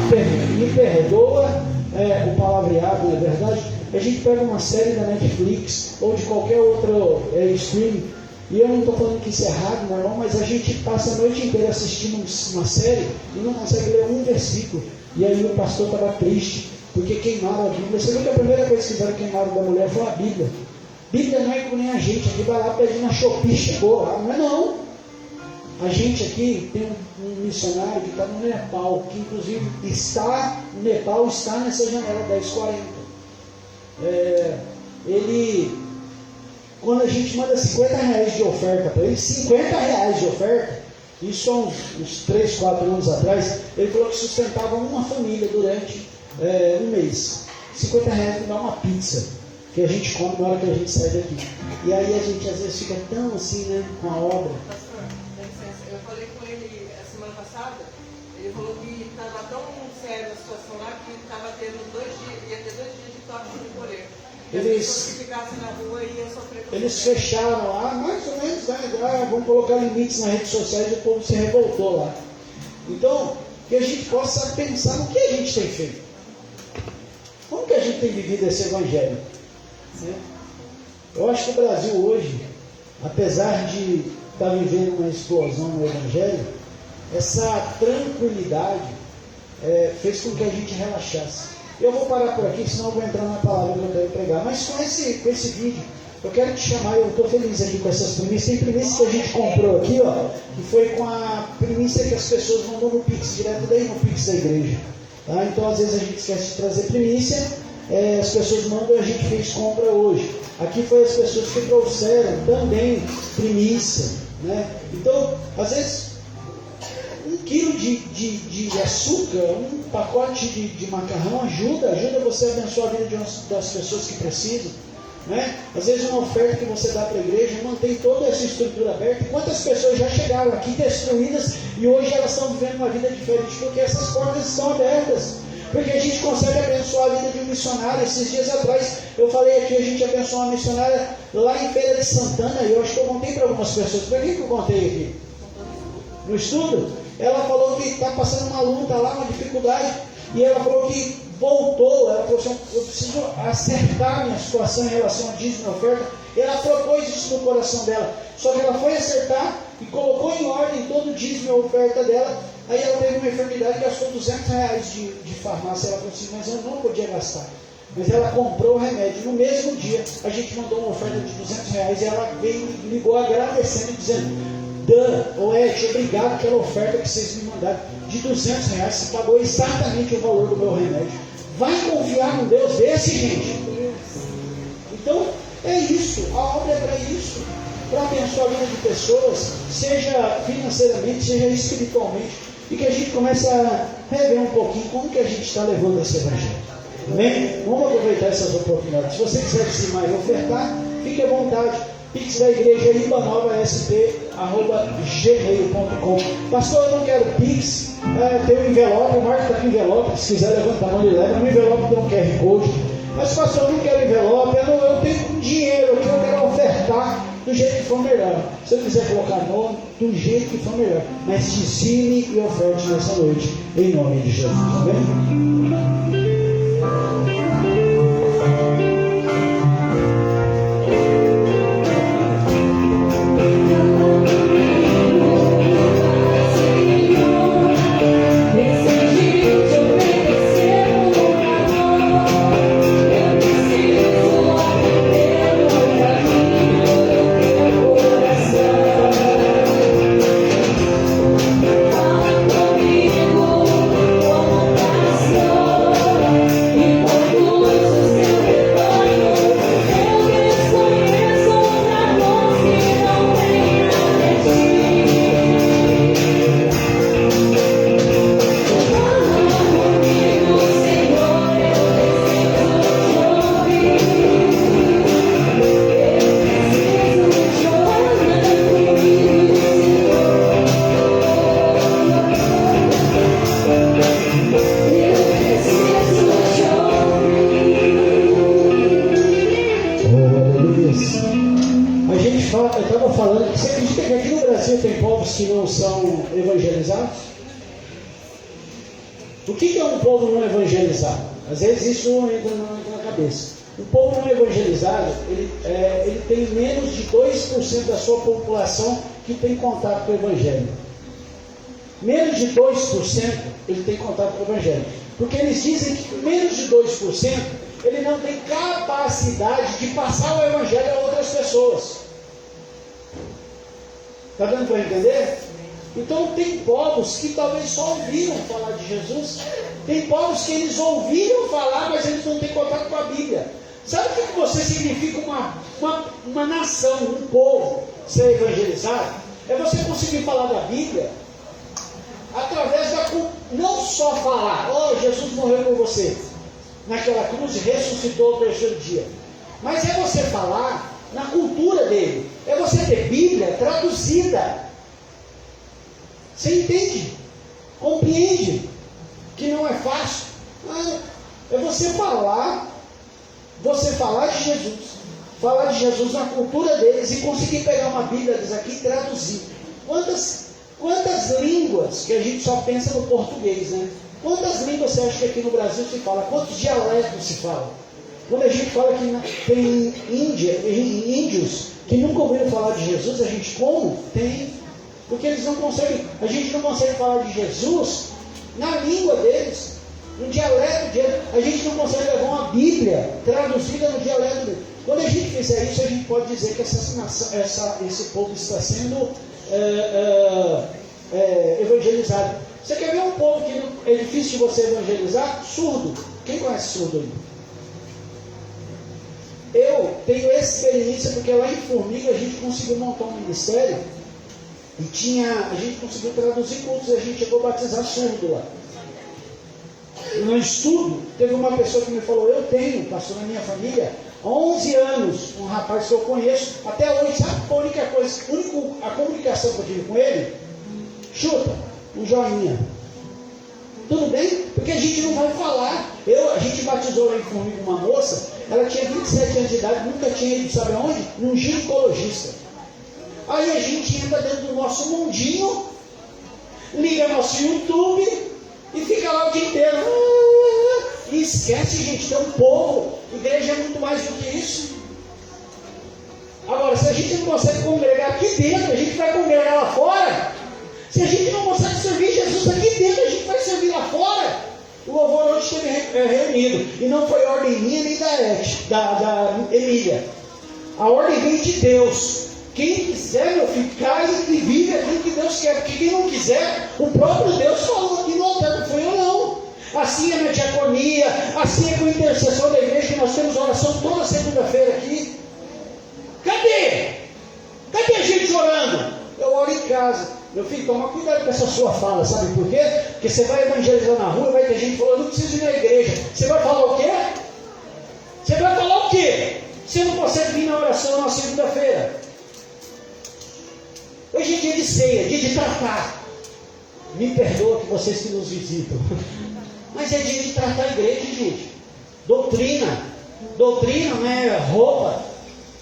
Vocês me perdoa o palavreado, não é verdade? A gente pega uma série da Netflix ou de qualquer outro streaming, e eu não estou falando que isso é errado, não, mas a gente passa a noite inteira assistindo uma série e não consegue ler um versículo. E aí o pastor estava triste, porque queimaram a Bíblia. Você viu que a primeira coisa que fizeram queimaram da mulher foi a Bíblia. Bíblia não é como nem a gente, aqui vai lá pedir na Shopee, chegou lá, não é não. A gente aqui tem um missionário que está no Nepal, que inclusive no Nepal está nessa janela 1040. Quando a gente manda R$50 de oferta para ele, R$50 de oferta, isso há uns 3, 4 anos atrás, ele falou que sustentava uma família durante um mês. R$50 me dá uma pizza, que a gente come na hora que a gente sai daqui. E aí a gente às vezes fica tão assim, né, com a obra. Pastor, dá licença, eu falei com ele a semana passada, ele falou que estava tão séria a situação lá que estava tendo ia ter 2 dias de toque de recolher. Se ficasse na rua, ia sofrer. Eles fecharam lá, mais ou menos, né? Vamos colocar limites nas redes sociais e o povo se revoltou lá. Então, que a gente possa pensar no que a gente tem feito. Como que a gente tem vivido esse evangelho? Eu acho que o Brasil hoje, apesar de estar vivendo uma explosão no evangelho, essa tranquilidade fez com que a gente relaxasse. Eu vou parar por aqui, senão eu vou entrar na palavra que eu quero pregar. Mas com esse vídeo, eu quero te chamar, eu estou feliz aqui com essas primícias. Tem primícias que a gente comprou aqui, ó, que foi com a primícia que as pessoas mandam no Pix, direto daí no Pix da igreja. Tá? Então, às vezes a gente esquece de trazer primícia, as pessoas mandam e a gente fez compra hoje. Aqui foi as pessoas que trouxeram também primícia, né? Então, às vezes, 1 quilo de açúcar, um pacote de macarrão ajuda você a abençoar a vida das pessoas que precisam, né? Às vezes uma oferta que você dá para a igreja mantém toda essa estrutura aberta. E quantas pessoas já chegaram aqui destruídas e hoje elas estão vivendo uma vida diferente porque essas portas estão abertas, porque a gente consegue abençoar a vida de um missionário. Esses dias atrás eu falei aqui, a gente abençoou uma missionária lá em Feira de Santana, e eu acho que eu contei para algumas pessoas. Para quem que eu contei aqui? No estudo? Ela falou que está passando uma luta lá, uma dificuldade, e ela falou que voltou. Ela falou assim: eu preciso acertar a minha situação em relação a dízimo e oferta. E ela propôs isso no coração dela, só que ela foi acertar e colocou em ordem todo o dízimo e a oferta dela. Aí ela teve uma enfermidade, gastou R$200 de farmácia. Ela falou assim: mas eu não podia gastar. Mas ela comprou o remédio. No mesmo dia, a gente mandou uma oferta de R$200 e ela veio e ligou agradecendo, dizendo: obrigado pela oferta que vocês me mandaram de R$200, você pagou exatamente o valor do meu remédio. Vai confiar num Deus desse, gente? Então, é isso, a obra é para isso, para abençoar a vida de pessoas, seja financeiramente, seja espiritualmente, e que a gente comece a rever um pouquinho como que a gente está levando esse evangelho. Amém? Vamos aproveitar essas oportunidades. Se você quiser dizimar e ofertar, fique à vontade. Pix da igreja ibanovasp@gmail.com. Pastor, eu não quero Pix. Tem um envelope, o Marcos está com envelope. Se quiser levantar a mão, ele leva. No envelope tem um QR Code. Mas, pastor, eu não quero envelope. Eu tenho dinheiro aqui, eu quero ofertar do jeito que for melhor. Se eu quiser colocar nome, do jeito que for melhor. Mas dizime e oferte nessa noite, em nome de Jesus. Amém? Comigo, como pastor, e estava falando, você acredita que aqui no Brasil tem povos que não são evangelizados? O que é um povo não evangelizado? Às vezes isso não entra na cabeça. O povo não evangelizado, ele tem menos de 2% da sua população que tem contato com o Evangelho. Menos de 2% ele tem contato com o Evangelho. Porque eles dizem que menos de 2% ele não tem capacidade de passar o Evangelho a outras pessoas. Está dando para entender? Então tem povos que talvez só ouviram falar de Jesus. Tem povos que eles ouviram falar, mas eles não têm contato com a Bíblia. Sabe o que você significa uma nação, um povo ser evangelizado? É você conseguir falar da Bíblia através não só falar, oh, Jesus morreu por você naquela cruz e ressuscitou ao terceiro dia. Mas é você falar na cultura dele. É você ter Bíblia traduzida. Você entende? Compreende que não é fácil. É você falar de Jesus. Falar de Jesus na cultura deles e conseguir pegar uma Bíblia deles aqui e traduzir. Quantas línguas que a gente só pensa no português, né? Quantas línguas você acha que aqui no Brasil se fala? Quantos dialetos se fala? Quando a gente fala que tem índios que nunca ouviram falar de Jesus, a gente como? Tem. Porque eles não conseguem, a gente não consegue falar de Jesus na língua deles, no dialeto deles. A gente não consegue levar uma Bíblia traduzida no dialeto deles. Quando a gente fizer isso, a gente pode dizer que esse povo está sendo evangelizado. Você quer ver um povo que é difícil de você evangelizar? Surdo. Quem conhece surdo aí? Eu tenho experiência porque lá em Formiga a gente conseguiu montar um ministério e a gente conseguiu traduzir cultos e a gente chegou a batizar surdo lá. No estudo, teve uma pessoa que me falou, eu tenho, pastor, na minha família, 11 anos, um rapaz que eu conheço, até hoje, sabe a única coisa, a comunicação que eu tive com ele, chuta, um joinha. Tudo bem? Porque a gente não vai falar. A gente batizou lá em Formiga uma moça, ela tinha 27 anos de idade, nunca tinha ido, sabe aonde? Num ginecologista. Aí a gente entra dentro do nosso mundinho, liga nosso YouTube e fica lá o dia inteiro. E esquece, gente, tem um povo. Igreja é muito mais do que isso. Agora, se a gente não consegue congregar aqui dentro, a gente vai congregar lá fora. Se a gente não consegue servir Jesus aqui dentro, a gente vai servir lá fora. O louvor hoje esteve reunido. E não foi ordem minha nem da Emília. A ordem vem de Deus. Quem quiser, meu filho, cai e vive aquilo que Deus quer. Porque quem não quiser, o próprio Deus falou aqui no altar, não foi eu não. Assim é na diaconia, assim é com a intercessão da igreja, que nós temos oração toda segunda-feira aqui. Cadê? Cadê a gente orando? Eu oro em casa. Meu filho, toma cuidado com essa sua fala, sabe por quê? Porque você vai evangelizar na rua e vai ter gente falando, não preciso ir na igreja. Você vai falar o quê? Você vai falar o quê? Você não consegue vir na oração na segunda-feira. Hoje é dia de ceia, dia de tratar. Me perdoa que vocês que nos visitam. Mas é dia de tratar a igreja, gente. Doutrina. Doutrina não é roupa.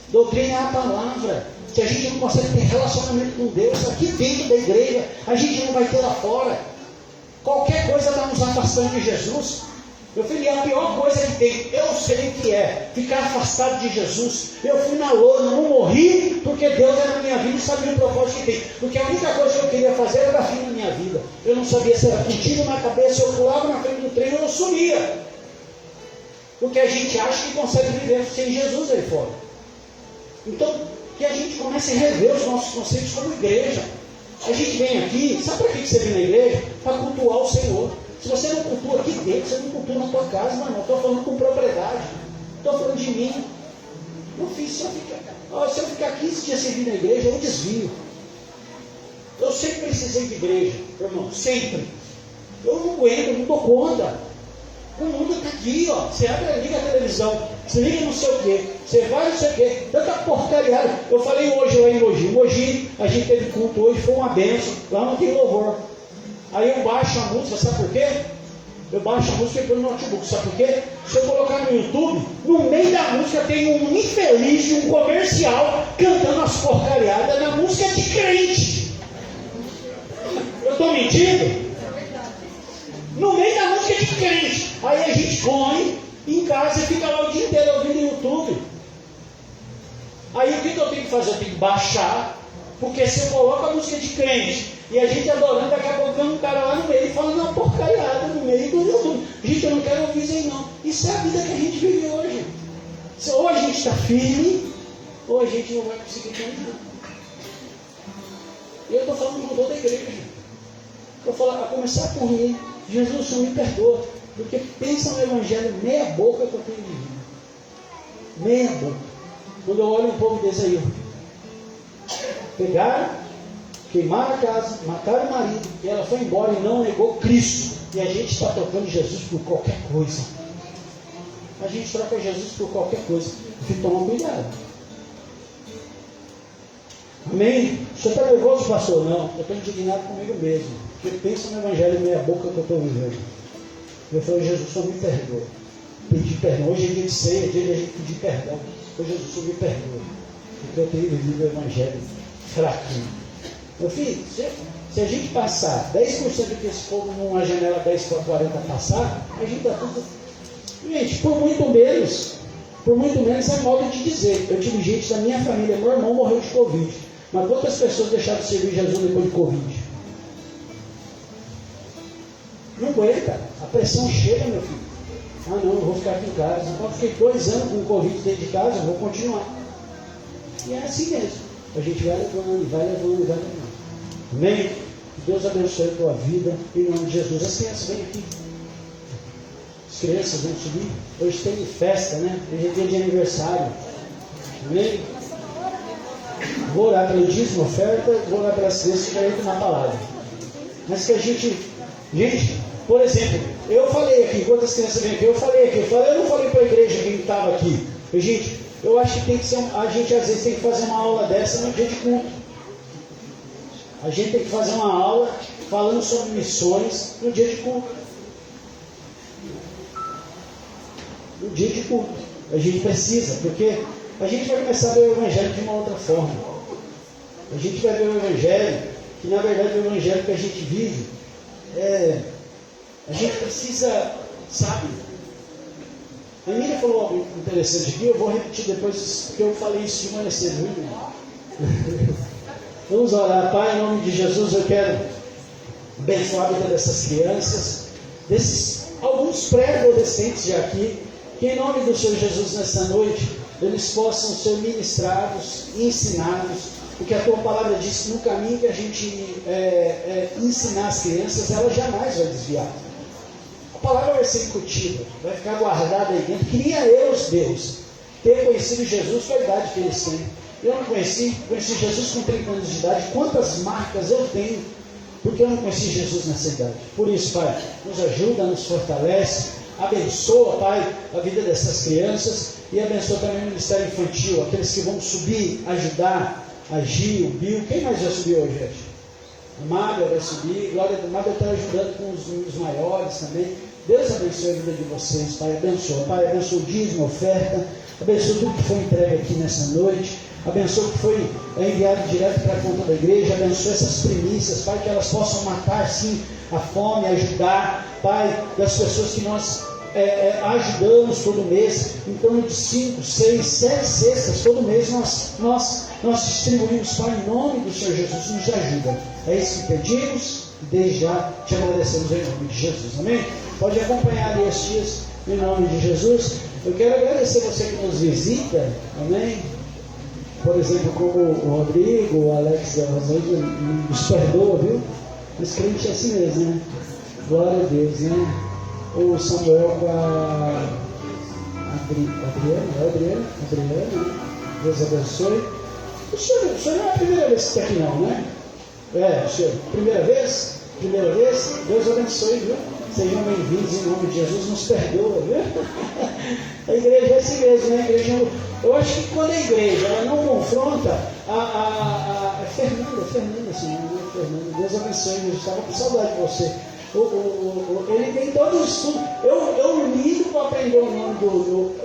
Doutrina é a palavra. Se a gente não consegue ter relacionamento com Deus aqui dentro da igreja, a gente não vai ter lá fora. Qualquer coisa está nos afastando de Jesus. Meu filho, é a pior coisa que tem. Eu sei o que é ficar afastado de Jesus. Eu fui na lona, não morri, porque Deus era na minha vida e sabia o propósito que tem. Porque a única coisa que eu queria fazer era dar fim na minha vida. Eu não sabia se era contigo na cabeça, eu pulava na frente do trem, eu sumia. Porque a gente acha que consegue viver sem Jesus aí fora. Então, que a gente comece a rever os nossos conceitos como igreja. A gente vem aqui, sabe para que você vem na igreja? Para cultuar o Senhor. Se você não cultua aqui dentro, você não cultua na tua casa, mas não. Estou falando com propriedade. Estou falando de mim. Meu filho, se eu ficar 15 dias sem vir na igreja, eu desvio. Eu sempre precisei de igreja, irmão, sempre. Eu não aguento, eu não dou conta. O mundo está aqui, ó. Você abre, liga a televisão, você liga não sei o quê, você vai não sei o quê, tanta porcariada. Eu falei hoje lá em Mogi. Mogi, a gente teve culto hoje, foi uma benção. Lá não tem louvor. Aí eu baixo a música, sabe por quê? eu baixo a música e põe no notebook. Sabe por quê? Se eu colocar no YouTube, no meio da música tem um infeliz de um comercial cantando as porcariadas na música de crente. Eu estou mentindo? No meio da música de crente. Aí a gente põe em casa e fica lá o dia inteiro ouvindo no YouTube. Aí o que eu tenho que fazer? Eu tenho que baixar, porque se eu coloco a música de crente e a gente adorando, daqui a pouco vem um cara lá no meio falando uma porcariada no meio do YouTube. Gente, eu não quero ouvir isso aí não. Isso é a vida que a gente vive hoje. Ou a gente está firme, ou a gente não vai conseguir caminhar. E eu estou falando com toda a igreja. Eu falo, a começar por mim, Jesus, o Senhor me perdoa. Porque pensa no evangelho meia boca que eu tenho vivido. Meia boca. Quando eu olho um povo desse aí, pegaram, queimaram a casa, mataram o marido, e ela foi embora e não negou Cristo. E a gente está trocando Jesus por qualquer coisa. A gente troca Jesus por qualquer coisa. Fique tomando cuidado. Amém? Você está nervoso, pastor? Não, eu estou indignado comigo mesmo. Porque pensa no evangelho meia boca que eu estou vivendo. Eu falei, Jesus, só me perdoa. Pedir perdão. Hoje é dia de ceia, é dia de a gente pedir perdão. Hoje Jesus, só me perdoa. Porque eu tenho vivido o evangelho fraquinho. Meu filho, se a gente passar 10% do que esse povo numa janela 10 para 40 passar, a gente está tudo. Gente, por muito menos é modo de dizer. Eu tive gente da minha família, meu irmão morreu de Covid. Mas quantas pessoas deixaram de servir Jesus depois de Covid? Não aguenta, a pressão chega, meu filho. Ah não, eu vou ficar aqui em casa. Eu fiquei 2 anos com o Covid dentro de casa, eu vou continuar. E é assim mesmo. A gente vai levando. Amém? Que Deus abençoe a tua vida, em nome de Jesus. As crianças vêm aqui. As crianças vão subir. Hoje tem festa, né? Hoje é dia de aniversário. Amém? Vou orar pelo dízimo, oferta, vou orar pelas crianças e já entro na palavra. Mas que a gente, por exemplo, eu falei aqui, quantas crianças vêm aqui, eu não falei para a igreja quem estava aqui. Gente, eu acho que tem que ser, a gente às vezes tem que fazer uma aula dessa no dia de culto. A gente tem que fazer uma aula falando sobre missões no dia de culto. No dia de culto. A gente precisa, porque a gente vai começar a ver o evangelho de uma outra forma. A gente vai ver o evangelho, que na verdade o evangelho que a gente vive, a gente precisa, sabe? A Emília falou algo interessante aqui, eu vou repetir depois, porque eu falei isso de manhã cedo, viu, irmão? Vamos orar. Pai, em nome de Jesus, eu quero abençoar a vida dessas crianças, desses alguns pré-adolescentes já aqui, que em nome do Senhor Jesus nessa noite, eles possam ser ministrados e ensinados, porque a tua palavra diz que no caminho que a gente ensinar as crianças, ela jamais vai desviar. A palavra vai ser incutida, vai ficar guardada aí dentro. Queria eu, Deus, ter conhecido Jesus com a idade que eles têm. Eu não conheci Jesus com 30 anos de idade. Quantas marcas eu tenho, porque eu não conheci Jesus nessa idade. Por isso, Pai, nos ajuda, nos fortalece, abençoa, Pai, a vida dessas crianças e abençoa também o ministério infantil, aqueles que vão subir, ajudar, agir, o Bill. Quem mais vai subir hoje, gente? A Mábia vai subir, Glória do Mábia está ajudando com os maiores também. Deus abençoe a vida de vocês, Pai, abençoa o dízimo, a oferta, abençoa tudo que foi entregue aqui nessa noite, abençoa o que foi enviado direto para a conta da igreja, abençoa essas primícias, Pai, que elas possam matar sim a fome, ajudar, Pai, das pessoas que nós ajudamos todo mês, em torno de 5, 6, 7 cestas, todo mês nós distribuímos, Pai, em nome do Senhor Jesus, nos ajuda. É isso que pedimos e desde já te agradecemos em nome de Jesus, amém? Pode acompanhar ali as tias em nome de Jesus. Eu quero agradecer você que nos visita, amém? Por exemplo, como o Rodrigo, o Alex e a Rosângela nos perdoa, viu? Os crentes é assim mesmo, né? Glória a Deus, né? O Samuel com a Adriana, né? Deus abençoe. O senhor não é a primeira vez que está aqui não, né? Senhor, primeira vez? Deus abençoe, viu? Sejam bem-vindos em nome de Jesus, nos perdoa, viu? A igreja é assim mesmo, né? A igreja, eu acho que quando a igreja ela não confronta, Fernanda, Deus abençoe, eu estava com saudade de você. Ele tem todo o estudo. Eu lido para aprender o nome do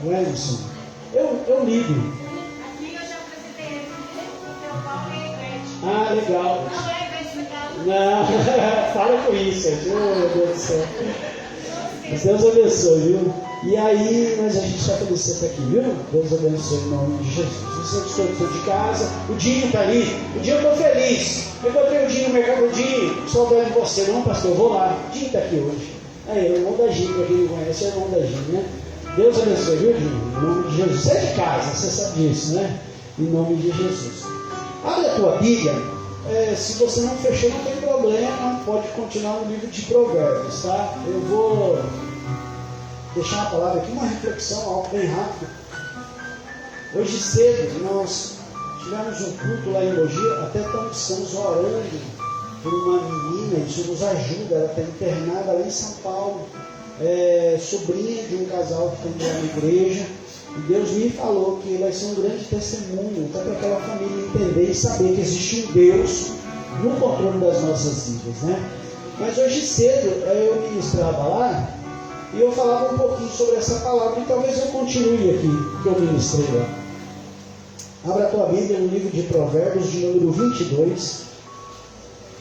Wernerson. Eu lido. Aqui eu já apresentei ele, o teu Paulo e a Ivete. Ah, legal. Não é Ivete legal. Não, para com isso, gente. Meu Deus do céu. Deus abençoe, viu? E aí, mas a gente está feliz de você estar aqui, viu? Deus abençoe em nome de Jesus. Você estou de casa, o Dinho está ali. O Dinho eu estou feliz. Eu encontrei o Dinho no mercado. O Dinho, só olhando você, não, pastor, eu vou lá. O Dinho está aqui hoje. Aí, o irmão da Dinho, para quem não conhece, é o irmão da Dinho, né? Deus abençoe, viu, Dinho? Em nome de Jesus. Você é de casa, você sabe disso, né? Em nome de Jesus. Abre a tua Bíblia. Se você não fechou, não tem problema, pode continuar no livro de Provérbios, tá? Eu vou deixar uma palavra aqui, uma reflexão, algo bem rápido. Hoje cedo nós tivemos um culto lá em Mogi, até estamos orando por uma menina, isso nos ajuda, ela está internada lá em São Paulo, sobrinha de um casal que tem lá na igreja. E Deus me falou que vai ser um grande testemunho, até para aquela família entender e saber que existe um Deus no controle das nossas vidas, né? Mas hoje cedo eu ministrava lá e eu falava um pouquinho sobre essa palavra e talvez eu continue aqui, que eu ministrei lá. Abra a tua Bíblia no livro de Provérbios, de número 22,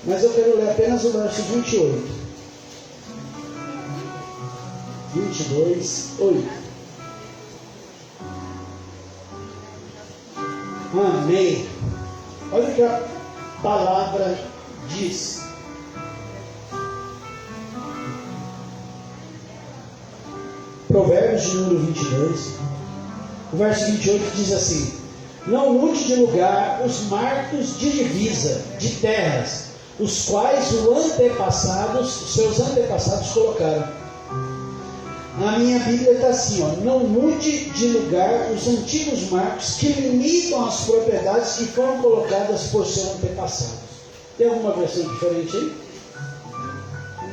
mas eu quero ler apenas o verso 28. 22, 8. Amém. Olha o que a palavra diz. Provérbios de número 22, o verso 28 diz assim: não mude de lugar os marcos de divisa de terras, os quais os seus antepassados colocaram. Na minha Bíblia está assim, ó, não mude de lugar os antigos marcos que limitam as propriedades que foram colocadas por seus antepassados. Tem alguma versão diferente aí?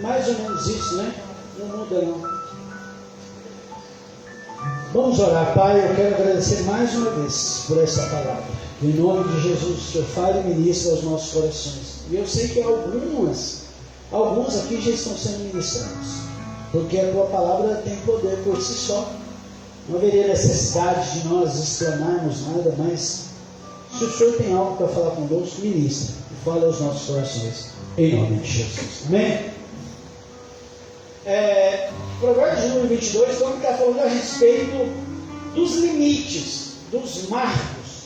Mais ou menos isso, né? Não muda não. Vamos orar, Pai. Eu quero agradecer mais uma vez por essa palavra. Em nome de Jesus, o Senhor fale e ministra aos nossos corações. E eu sei que alguns aqui já estão sendo ministrados. Porque a tua palavra tem poder por si só. Não haveria necessidade de nós exclamarmos nada, mas se o Senhor tem algo para falar conosco, ministra e fale aos nossos corações. Em nome de Jesus. Amém? Provérbios número 22, então está falando a respeito dos limites, dos marcos,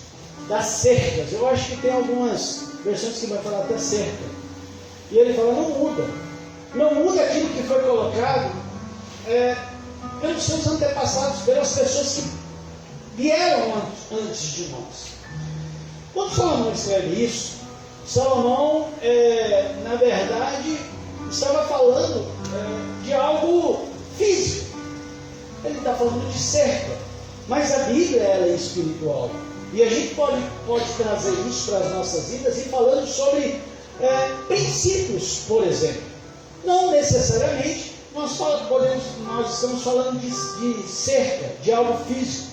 das cercas. Eu acho que tem algumas versões que vai falar até cerca. E ele fala, não muda. Não muda aquilo que foi colocado pelos seus antepassados, pelas pessoas que vieram antes de nós. Quando Salomão escreve isso, Salomão, na verdade, estava falando de algo físico. Ele está falando de cerca. Mas a Bíblia ela é espiritual. E a gente pode trazer isso para as nossas vidas e falando sobre princípios, por exemplo. Não necessariamente nós estamos falando de cerca, de algo físico,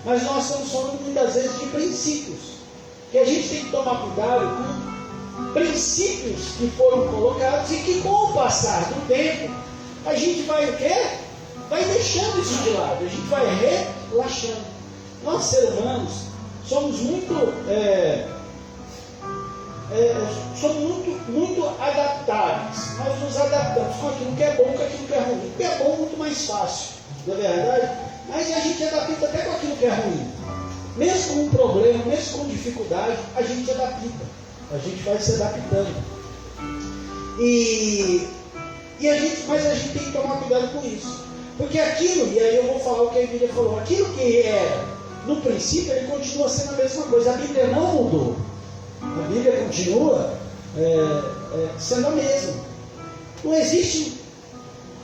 mas nós estamos falando muitas vezes de princípios, que a gente tem que tomar cuidado com princípios que foram colocados e que com o passar do tempo a gente vai o quê? Vai deixando isso de lado, a gente vai relaxando. Nós seres humanos somos muito adaptáveis. Nós nos adaptamos com aquilo que é bom, com aquilo que é ruim. O que é bom é muito mais fácil, não é verdade? Mas a gente adapta até com aquilo que é ruim. Mesmo com um problema, mesmo com dificuldade, a gente adapta. A gente vai se adaptando. Mas a gente tem que tomar cuidado com isso. Porque aquilo, e aí eu vou falar o que a Bíblia falou, aquilo que era no princípio, ele continua sendo a mesma coisa. A Bíblia não mudou. A Bíblia continua sendo a mesma. Não existe.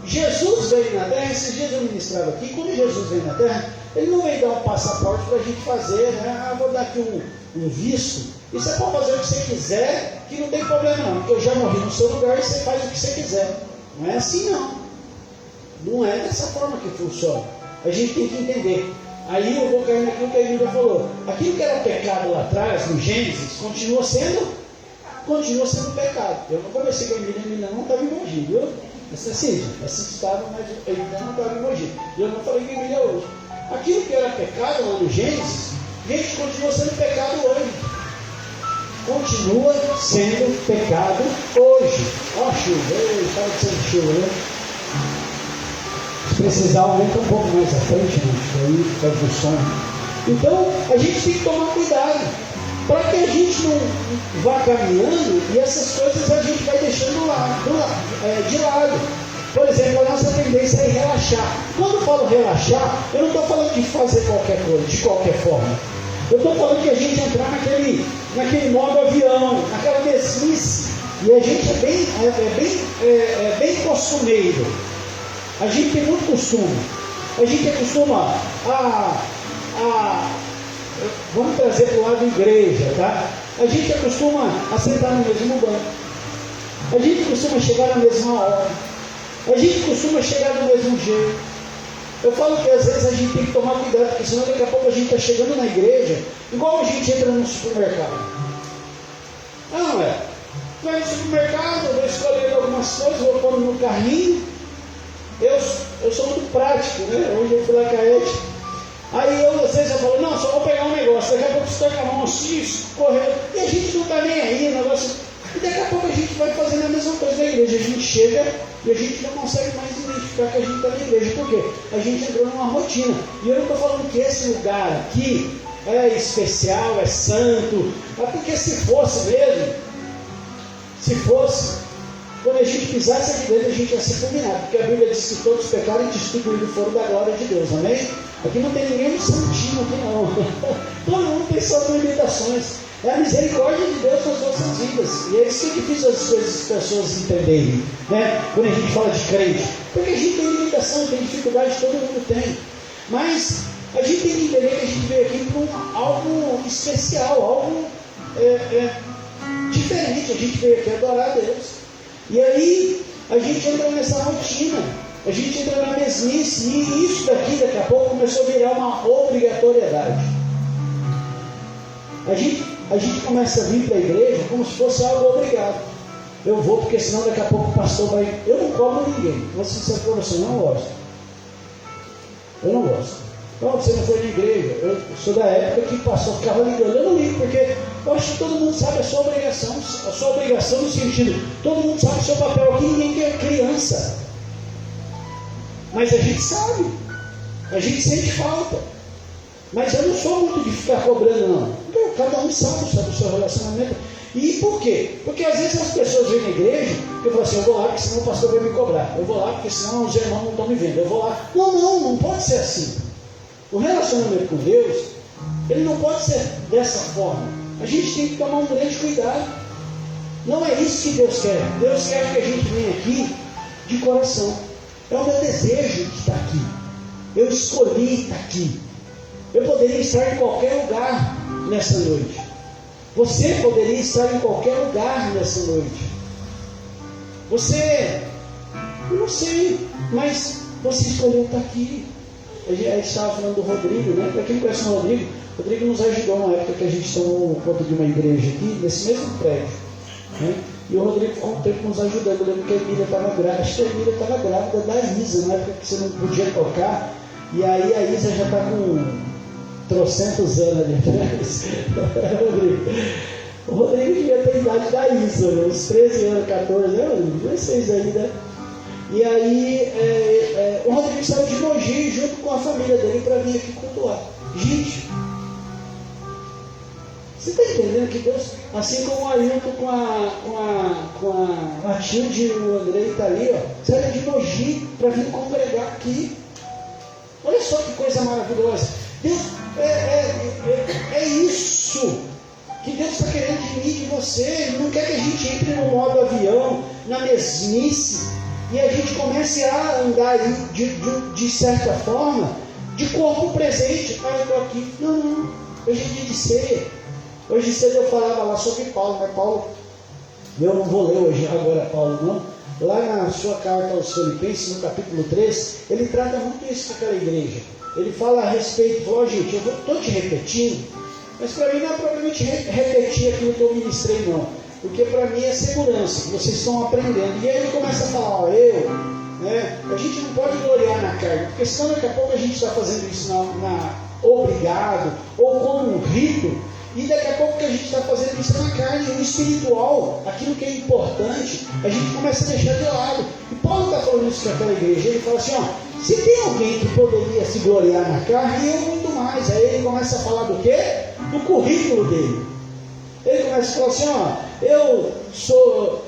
Jesus veio na Terra, esses dias eu ministrava aqui, quando Jesus veio na Terra, ele não veio dar um passaporte para a gente fazer, né? Vou dar aqui um visto, e você pode fazer o que você quiser, que não tem problema não, porque eu já morri no seu lugar e você faz o que você quiser. Não é assim não. Não é dessa forma que funciona. A gente tem que entender. Aí eu vou cair naquilo que a Bíblia falou. Aquilo que era pecado lá atrás, no Gênesis, continua sendo continua sendo pecado. Eu não conversei com a Emília não estava em Mogi, viu? Assim estava, mas ele não estava em Mogi. E eu não falei com a Emília hoje. Aquilo que era pecado lá no Gênesis, gente, continua sendo pecado hoje. Continua sendo pecado hoje. Ó a chuva, estava sendo chuva, né? Se precisar, aumenta um pouco mais à frente, gente, aí faz o som. Então, a gente tem que tomar cuidado, para que a gente não vá caminhando e essas coisas a gente vai deixando de lado. Por exemplo, a nossa tendência é relaxar. Quando eu falo relaxar, eu não estou falando de fazer qualquer coisa, de qualquer forma. Eu estou falando que a gente entrar naquele modo avião, naquela mesmice. E a gente é bem costumeiro. A gente tem muito costume. A gente acostuma vamos trazer para o lado da igreja, tá? A gente acostuma a sentar no mesmo banco. A gente costuma chegar na mesma hora. A gente costuma chegar do mesmo jeito. Eu falo que às vezes a gente tem que tomar cuidado, porque senão daqui a pouco a gente está chegando na igreja, igual a gente entra no supermercado. Não é? Vai no supermercado, eu vou escolher algumas coisas, vou pôr no carrinho. Eu sou muito prático, né? Hoje eu fui lá com a Ed. Aí às vezes eu falo, não, só vou pegar um negócio, daqui a pouco você está com a mão assim, correndo, e a gente não está nem aí, o negócio. E daqui a pouco a gente vai fazendo a mesma coisa na igreja. A gente chega e a gente não consegue mais identificar que a gente está na igreja. Por quê? A gente entrou numa rotina. E eu não estou falando que esse lugar aqui é especial, é santo. Mas porque se fosse mesmo, quando a gente pisasse aqui dentro, a gente ia ser fulminado. Porque a Bíblia diz que todos pecaram e destituídos foram da glória de Deus. Amém? Aqui não tem ninguém santinho aqui não. Todo mundo tem suas limitações. É a misericórdia de Deus nas nossas vidas. E é isso que é difícil as pessoas entenderem, né? Quando a gente fala de crente. Porque a gente tem limitação, tem dificuldade, todo mundo tem. Mas a gente tem que entender que a gente veio aqui para algo especial, algo diferente. A gente veio aqui adorar a Deus. E aí a gente entra nessa rotina. A gente entra na mesmice. E isso daqui a pouco começou a virar uma obrigatoriedade. A gente começa a vir para a igreja como se fosse algo obrigado. Eu vou porque senão daqui a pouco o pastor vai... Eu não cobro ninguém. Vou ser sincero para você, eu não gosto. Eu não gosto. Então, você não foi na igreja. Eu sou da época que o pastor ficava ligando. Eu não ligo porque eu acho que todo mundo sabe a sua obrigação. A sua obrigação no sentido, todo mundo sabe o seu papel aqui, ninguém é criança. Mas a gente sabe. A gente sente falta. Mas eu não sou muito de ficar cobrando, não. Então, cada um sabe o seu relacionamento. E por quê? Porque às vezes as pessoas vêm na igreja e falam assim, eu vou lá porque senão o pastor vai me cobrar. Eu vou lá porque senão os irmãos não estão me vendo. Eu vou lá. Não pode ser assim. O relacionamento com Deus, ele não pode ser dessa forma. A gente tem que tomar um grande cuidado. Não é isso que Deus quer. Deus quer que a gente venha aqui de coração. É o meu desejo de estar aqui. Eu escolhi estar aqui. Eu poderia estar em qualquer lugar nessa noite. Você poderia estar em qualquer lugar nessa noite. Você, eu não sei, mas você escolheu estar aqui. A gente estava falando do Rodrigo, né? Para quem conhece o Rodrigo nos ajudou na época que a gente tomou conta de uma igreja aqui, nesse mesmo prédio. Né? E o Rodrigo ficou um tempo nos ajudando. Eu lembro que a Emília estava grávida, acho que a Emília estava grávida da Isa, na época que você não podia tocar. E aí a Isa já está com trocentos anos ali atrás. O Rodrigo devia ter a idade da Isa, uns 13 anos, 14, né, Rodrigo? 16 ainda. E aí o Rodrigo saiu de Mogi junto com a família dele para vir aqui cultuar. Gente, você está entendendo que Deus, assim como o Ailton com a Tilde e o Andrei está ali, ó, saiu de Mogi para vir congregar aqui. Olha só que coisa maravilhosa. Deus, é isso que Deus está querendo de mim e de você. Ele não quer que a gente entre no modo avião, na mesmice, e a gente comece a andar aí de certa forma, de corpo presente. Ah, eu estou aqui. Não. Hoje é dia de ceia. Hoje cedo eu falava lá sobre Paulo, mas Paulo, eu não vou ler hoje agora Paulo não. Lá na sua carta aos Filipenses, no capítulo 3, ele trata muito isso com aquela igreja. Ele fala a respeito, falou, gente, eu estou te repetindo, mas para mim não é problema te repetir aquilo que eu ministrei, não. porque para mim é segurança, que vocês estão aprendendo. E aí ele começa a falar, a gente não pode gloriar na carne, porque senão daqui a pouco a gente está fazendo isso obrigado, ou como um rito, e daqui a pouco que a gente está fazendo isso na carne, no espiritual, aquilo que é importante, a gente começa a deixar de lado. E Paulo está falando isso com aquela igreja, ele fala assim, se tem alguém que poderia se gloriar na carne, eu muito mais. Aí ele começa a falar do quê? Do currículo dele. Ele começa a falar assim, eu sou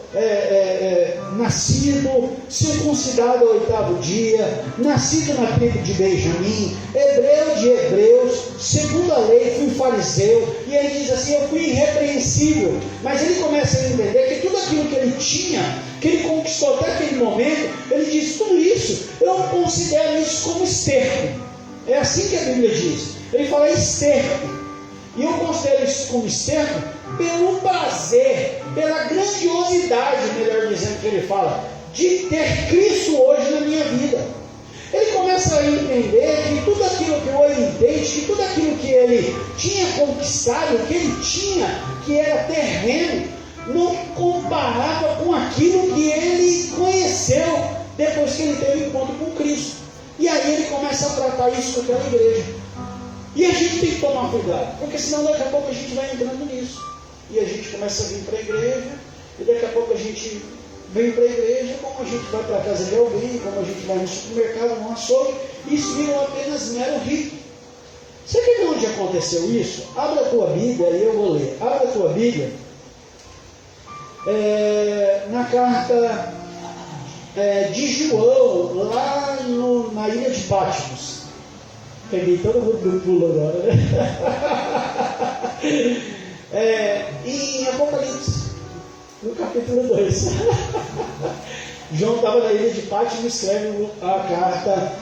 nascido, circuncidado ao 8º dia, nascido na tribo de Benjamim, hebreu de hebreus, segundo a lei fui fariseu, e ele diz assim, eu fui irrepreensível. Mas ele começa a entender que tudo aquilo que ele tinha, que ele conquistou até aquele momento, ele diz, tudo isso, eu considero isso como esterco. É assim que a Bíblia diz. Ele fala esterco. E eu considero isso como esterco pelo prazer, pela grandiosidade, melhor dizendo que ele fala, de ter Cristo hoje na minha vida. Ele começa a entender que tudo aquilo que o evidente, que tudo aquilo que ele tinha conquistado, que ele tinha, que era terreno, não comparava com aquilo que ele conheceu depois que ele teve encontro com Cristo. E aí ele começa a tratar isso com aquela igreja. E a gente tem que tomar cuidado, porque senão daqui a pouco a gente vai entrando nisso. E a gente começa a vir para a igreja, e daqui a pouco a gente vem para a igreja, como a gente vai para a casa de alguém, como a gente vai no supermercado, no açougue, isso vira apenas mero rito. Você quer ver onde aconteceu isso? Abra a tua Bíblia e eu vou ler. Abra a tua Bíblia na carta de João, lá na ilha de Patmos. Peguei todo mundo do pulo agora, né? Em Apocalipse, no capítulo 2. João estava na ilha de Patmos e escreve a carta,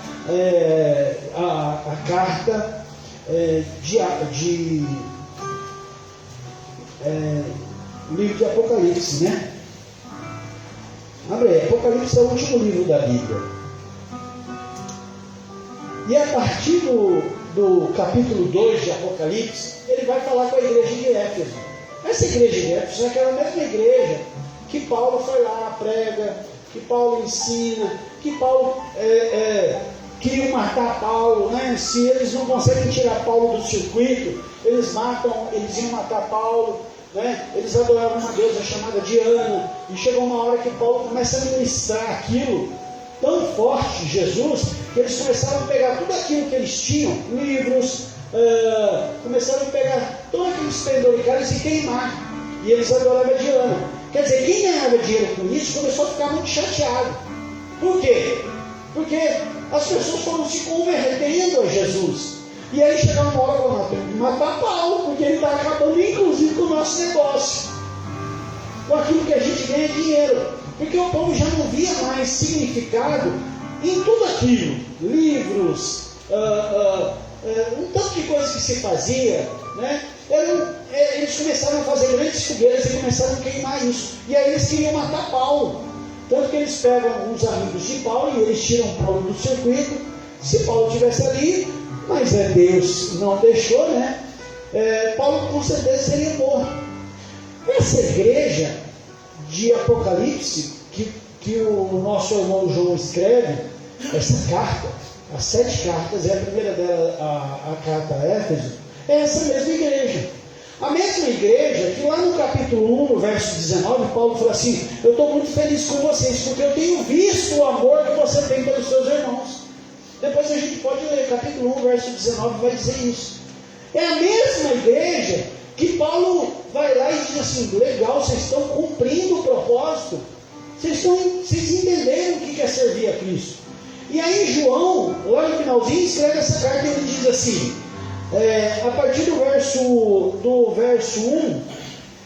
livro de Apocalipse, né? Abre aí, Apocalipse é o último livro da Bíblia. E a partir do capítulo 2 de Apocalipse, ele vai falar com a igreja de Éfeso. Essa igreja de Éfeso é aquela mesma igreja que Paulo foi lá, prega, que Paulo ensina, que Paulo queriam matar Paulo, né? Se eles não conseguem tirar Paulo do circuito, eles iam matar Paulo, né? Eles adoravam uma deusa chamada Diana, e chegou uma hora que Paulo começa a ministrar aquilo tão forte, Jesus, que eles começaram a pegar tudo aquilo que eles tinham, livros, começaram a pegar todos aqueles penduricários e queimar. E eles adoravam a Diana. Quer dizer, quem ganhava dinheiro com isso começou a ficar muito chateado. Por quê? Porque as pessoas foram se convertendo a Jesus. E aí chegava uma hora e falava, temos que matar Paulo, porque ele está acabando inclusive com o nosso negócio, com aquilo que a gente ganha dinheiro. Porque o povo já não via mais significado em tudo aquilo, livros, um tanto de coisas que se fazia, né? Eles começaram a fazer grandes fogueiras e começaram a queimar isso. E aí eles queriam matar Paulo. Tanto que eles pegam alguns amigos de Paulo e eles tiram Paulo do circuito. Se Paulo estivesse ali, mas Deus não deixou, né? Paulo com certeza seria morto. Essa igreja de Apocalipse, que o nosso irmão João escreve, essa carta, as 7 cartas, a primeira dela, a carta a Éfeso, é essa mesma igreja. A mesma igreja que lá no capítulo 1, no verso 19, Paulo fala assim, eu estou muito feliz com vocês, porque eu tenho visto o amor que você tem pelos seus irmãos. Depois a gente pode ler, capítulo 1, verso 19, vai dizer isso. É a mesma igreja que Paulo vai lá e diz assim, legal, vocês estão cumprindo o propósito, vocês entenderam o que é servir a Cristo. E aí João, lá no finalzinho, escreve essa carta e ele diz assim, a partir do verso 1,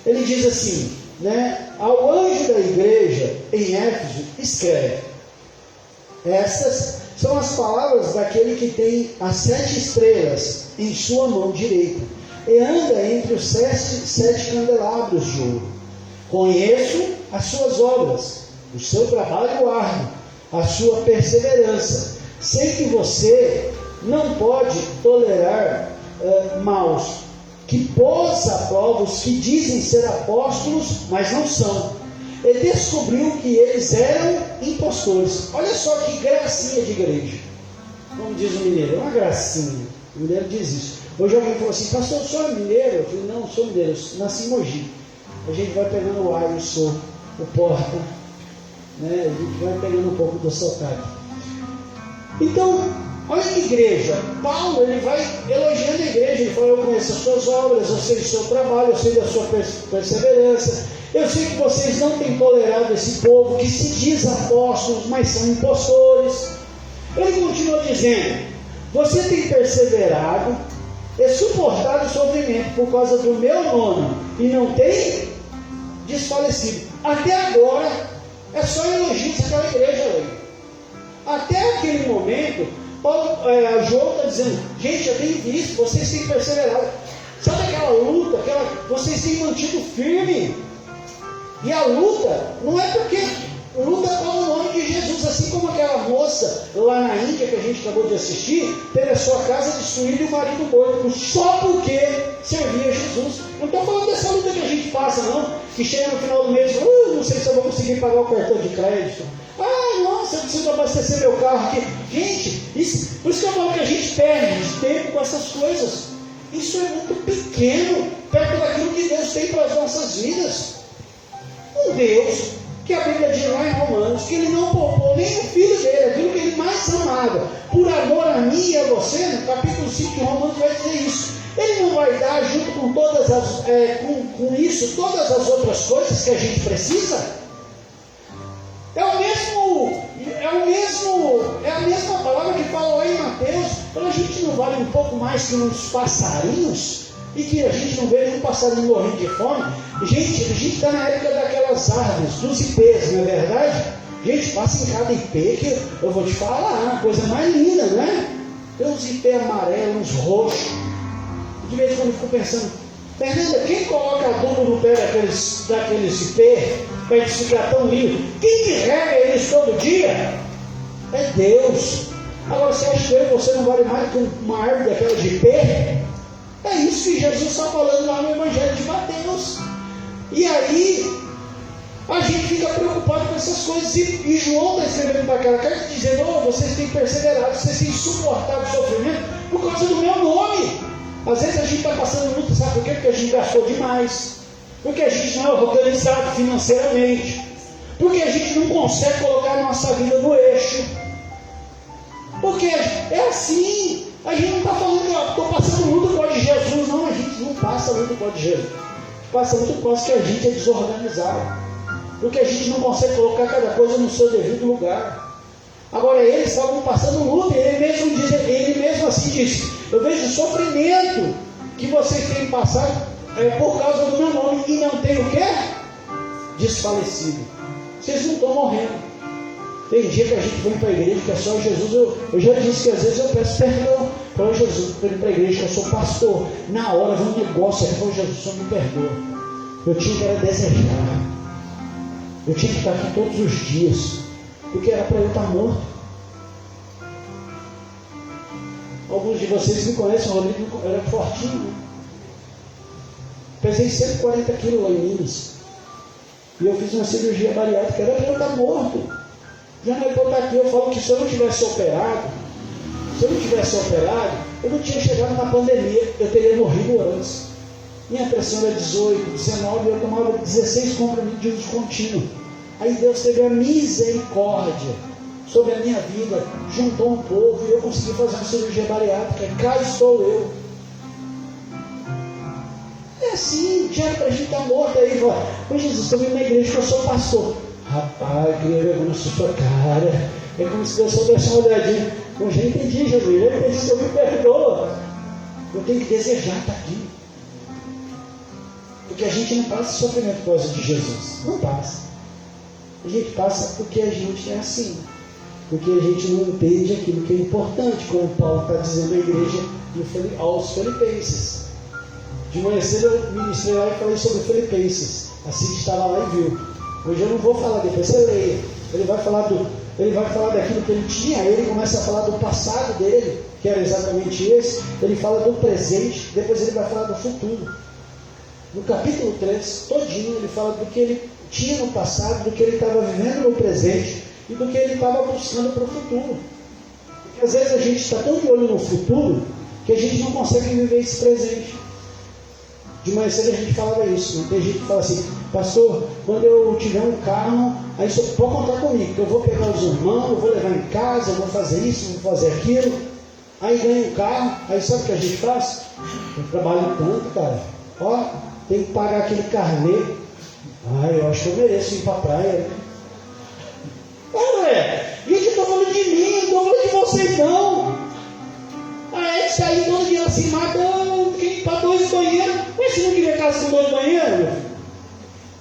ele diz assim, né, ao anjo da igreja em Éfeso, escreve, essas são as palavras daquele que tem as 7 estrelas em sua mão direita e anda entre os 7 candelabros de ouro. Conheço as suas obras, o seu trabalho árduo, a sua perseverança. Sei que você não pode tolerar maus, que pôs à prova os que dizem ser apóstolos, mas não são. Ele descobriu que eles eram impostores. Olha só que gracinha de igreja. Como diz o mineiro, é uma gracinha. O mineiro diz isso. Hoje alguém falou assim, pastor, o senhor é mineiro? Eu falei, não, eu sou mineiro, eu nasci em Mogi. A gente vai pegando o ar, eu sou o porta, né? A gente vai pegando um pouco do sotaque. Então, olha que igreja. Paulo, ele vai elogiando a igreja. Ele fala, eu conheço as suas obras, eu sei do seu trabalho, eu sei da sua perseverança. Eu sei que vocês não têm tolerado esse povo que se diz apóstolos, mas são impostores. Ele continua dizendo, você tem perseverado e suportado o sofrimento por causa do meu nome e não tem desfalecido. Até agora, é só elogios àquela igreja ali. Até aquele momento, João está dizendo, gente, eu tenho visto, vocês têm perseverado. Sabe aquela luta, vocês têm mantido firme. E a luta não é porque luta com o nome de Jesus, assim como aquela moça lá na Índia que a gente acabou de assistir, teve a sua casa destruída e o marido morto, só porque servia Jesus. Não estou falando dessa luta que a gente passa, não, que chega no final do mês, não sei se eu vou conseguir pagar o cartão de crédito. Nossa, eu preciso abastecer meu carro aqui. Gente, por isso que eu falo que a gente perde tempo com essas coisas. Isso é muito pequeno perto daquilo que Deus tem para as nossas vidas. Um Deus que a Bíblia diz lá em Romanos, que Ele não poupou nem o Filho dele, aquilo que Ele mais amava, por amor a mim e a você, no capítulo 5 de Romanos vai dizer isso. Ele não vai dar junto com todas as, com isso, todas as outras coisas que a gente precisa? É a mesma palavra que fala lá em Mateus, para a gente não vale um pouco mais que uns passarinhos? E que a gente não vê nenhum passarinho morrendo de fome. Gente, a gente está na época daquelas árvores, dos ipês, não é verdade? Gente, passa em cada ipê que eu vou te falar, uma coisa mais linda, né? Tem uns ipê amarelos, uns roxos. De vez em quando eu fico pensando, Fernanda, quem coloca adubo no pé daqueles ipê para eles ficar tão lindos? Quem que rega eles todo dia? É Deus. Agora você acha que eu e você não vale mais que uma árvore daquela de ipê? É isso que Jesus está falando lá no Evangelho de Mateus. E aí, a gente fica preocupado com essas coisas. E João está escrevendo para aquela carta dizendo, vocês têm perseverado, vocês têm suportado o sofrimento por causa do meu nome. Às vezes a gente está passando luta, sabe por quê? Porque a gente gastou demais. Porque a gente não é organizado financeiramente. Porque a gente não consegue colocar a nossa vida no eixo. Porque é assim. A gente não está falando que estou passando luta por causa de Jesus, não, a gente não passa luta por causa de Jesus. A gente passa luta por causa que a gente é desorganizado. Porque a gente não consegue colocar cada coisa no seu devido lugar. Agora eles estavam passando luta, e ele mesmo assim disse, eu vejo o sofrimento que vocês têm passado por causa do meu nome, e não tem o quê? Desfalecido. Vocês não estão morrendo. Tem dia que a gente vem para a igreja que é só Jesus. Eu já disse que às vezes eu peço perdão para Jesus, para ir para a igreja, que eu sou pastor. Na hora vem um negócio, eu falo, Jesus, só me perdoa. Eu tinha que era desejar. Eu tinha que estar aqui todos os dias, porque era para eu estar morto. Alguns de vocês me conhecem, o Rodrigo era fortinho, né? Pesei 140 quilos lá em Minas. E eu fiz uma cirurgia bariátrica, era para eu estar morto. Já não é para estar aqui, eu falo que se eu não tivesse operado, eu não tinha chegado na pandemia, eu teria morrido antes. Minha pressão era 18, 19, eu tomava 16 comprimidos de uso contínuo. Aí Deus teve a misericórdia sobre a minha vida, juntou um povo e eu consegui fazer uma cirurgia bariátrica. Cá estou eu. É assim, já para a gente estar morto aí, fala, Jesus, estou vindo na igreja que eu sou pastor. Rapaz, eu queria ver na sua cara. É como se Deus só desse uma olhadinha. Eu já entendi, Jesus, já entendi, Senhor me perdoa. Eu tenho que desejar estar aqui. Porque a gente não passa sofrimento por causa de Jesus. Não passa. A gente passa porque a gente é assim. Porque a gente não entende aquilo que é importante, como Paulo está dizendo à igreja aos Filipenses. De manhã cedo eu ministrei lá e falei sobre Filipenses. Assim que estava lá e viu. Hoje eu não vou falar, depois você leia. Ele vai falar ele vai falar daquilo que ele tinha, aí ele começa a falar do passado dele, que era exatamente esse, ele fala do presente, depois ele vai falar do futuro. No capítulo 3, todinho, ele fala do que ele tinha no passado, do que ele estava vivendo no presente e do que ele estava buscando para o futuro. Porque às vezes a gente está tão de olho no futuro que a gente não consegue viver esse presente. De manhã cedo a gente falava isso, né? Tem gente que fala assim: pastor, quando eu tiver um carro, aí você pode contar comigo, que eu vou pegar os irmãos, eu vou levar em casa, eu vou fazer isso, vou fazer aquilo. Aí ganha um carro, aí sabe o que a gente faz? Eu trabalho tanto, cara. Ó, tem que pagar aquele carnê. Eu acho que eu mereço ir para a praia. Gente, eu estou falando de mim, não estou falando de vocês não. Aí está aí todo dia assim, matando, para 2 banheiros. Mas se não tiver casa com 2 banheiros,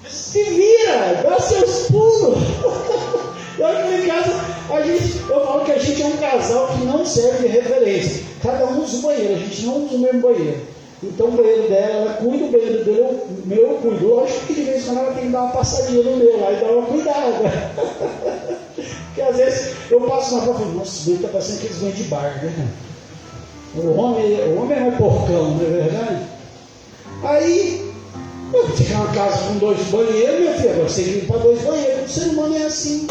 se vira, dá seus pulos. Olha que em casa, eu falo que a gente é um casal que não serve de referência. Cada um usa o banheiro, a gente não usa o mesmo banheiro. Então o banheiro dela, ela cuida, o banheiro dele, o meu eu cuido. Lógico que de vez em quando ela tem que dar uma passadinha no meu lá e dar uma cuidada. Porque às vezes eu passo na rua e falo: nossa, esse banheiro está parecendo aqueles banhos de bar, né? O homem é mais porcão, não é verdade? Aí, eu ficar uma casa com 2 banheiros, meu filho, agora você tem que ir para 2 banheiros. O ser humano é assim.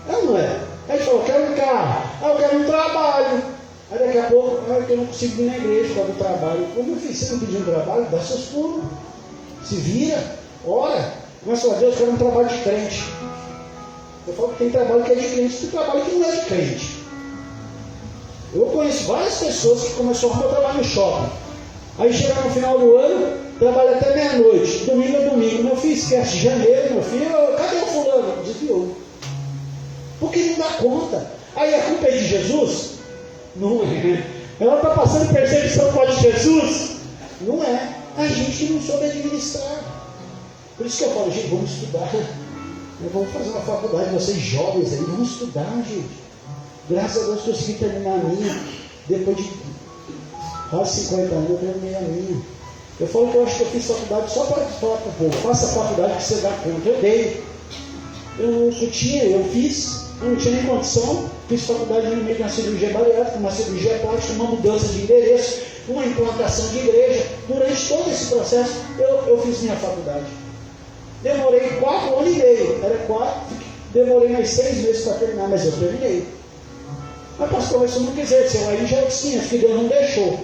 É, não é? Aí ele fala: eu quero um carro, eu quero um trabalho. Aí daqui a pouco, eu não consigo ir na igreja por causa do trabalho. Como eu fiz? Você não pediu um trabalho? Dá seus pulos. Se vira, ora. Mas só Deus, eu quero um trabalho de crente. Eu falo que tem trabalho que é de crente, tem trabalho que não é de crente. Eu conheço várias pessoas que começaram a trabalhar no shopping. Aí chega no final do ano, trabalha até meia-noite. Domingo é domingo. Meu filho esquece janeiro, meu filho. Cadê o fulano? Desviou. Porque não dá conta. Aí a culpa é de Jesus? Não é. Ela está passando perseguição por causa de Jesus? Não é. A gente não soube administrar. Por isso que eu falo: gente, vamos estudar. Vamos fazer uma faculdade, vocês jovens aí, vamos estudar, gente. Graças a Deus consegui terminar a minha. Depois de quase 50 anos eu terminei a minha. Eu falo que eu acho que eu fiz faculdade só para falar para o povo: faça a faculdade que você dá conta. Eu dei. Eu fiz, eu não tinha nem condição. Fiz faculdade no meio de uma cirurgia bariátrica, uma cirurgia plástica, uma mudança de endereço, uma implantação de igreja. Durante todo esse processo, eu fiz minha faculdade. Demorei 4 anos e meio. Era 4, demorei mais 6 meses para terminar, mas eu terminei. Mas pastor, isso não quiser dizer, aí já tinha, filho, Deus não deixou.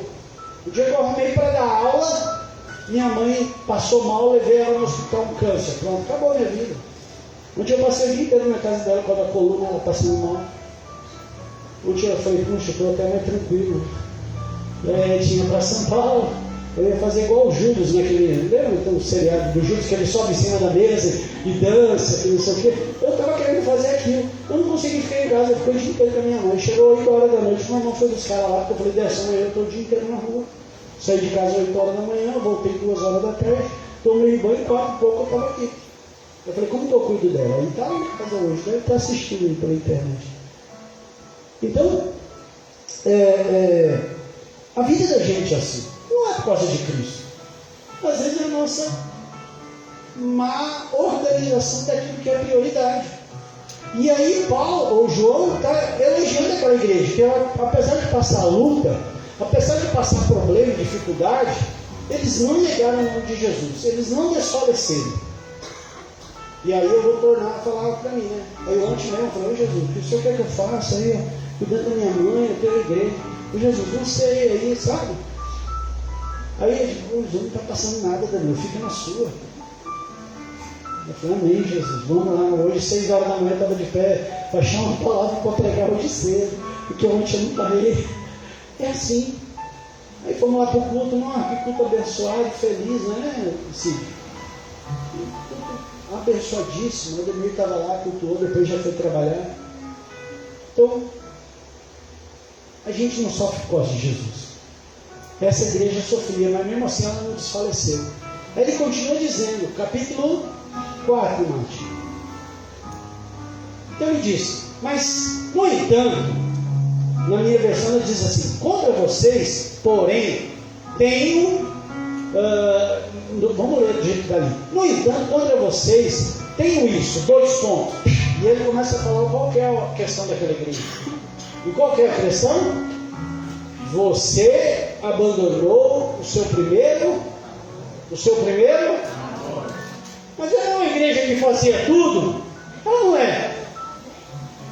O dia que eu arrumei para dar aula, minha mãe passou mal, levei ela no hospital com câncer. Pronto, acabou a minha vida. Um dia eu passei o dia inteiro na casa dela, quando a coluna ela passando mal. Um dia eu falei: puxa, estou até mais tranquilo. Tinha para São Paulo, eu ia fazer igual o Judas naquele, lembra então, o seriado do Judas, que ele sobe em cima da mesa e dança, que não sei o quê. Eu estava querendo fazer aquilo. Eu não consegui ficar em casa, eu fiquei o dia inteiro com a minha mãe. Chegou 8 horas da noite, meu irmão foi buscar ela lá, porque eu falei: dessa manhã eu estou o dia inteiro na rua. Saí de casa 8 horas da manhã, voltei 2 horas da tarde, tomei banho, 4 e pouco eu estava aqui. Eu falei: como que eu cuido dela? Ela está lá na casa hoje, deve estar assistindo aí pela internet. Então, a vida da gente é assim. Não é por causa de Cristo. Às vezes é a nossa má organização daquilo que é prioridade. E aí João está elogiando aquela igreja, que ela, apesar de passar luta, apesar de passar problema e dificuldade, eles não negaram o nome de Jesus, eles não desfaleceram. E aí eu vou tornar a falar para mim, né? Aí ontem mesmo eu falei: Jesus, o que o senhor quer que eu faça aí? Cuidando da minha mãe, eu tenho a igreja. Jesus, não sei aí, sabe? Aí o Jesus não está passando nada, Daniel, fica na sua. Eu falei: amém, Jesus, vamos lá. Hoje, 6 horas da manhã, eu estava de pé para achar uma palavra para pregar hoje cedo, porque ontem eu não parei. É assim. Aí fomos lá para o culto, que culto abençoado, feliz, né, Cid? Abençoadíssimo. O Ademir estava lá, cultuou, depois já foi trabalhar. Então, a gente não sofre por causa de Jesus. Essa igreja sofria, mas mesmo assim ela não desfaleceu. Aí ele continua dizendo, capítulo 4, Mate. Então ele diz: mas, no entanto, na minha versão ela diz assim: contra vocês, porém, tenho... vamos ler do jeito dali. No entanto, contra vocês, tenho isso, 2 pontos. E ele começa a falar qual que é a questão daquela igreja. E qual que é a questão? Você abandonou o seu primeiro? Mas era uma igreja que fazia tudo? Ela não é.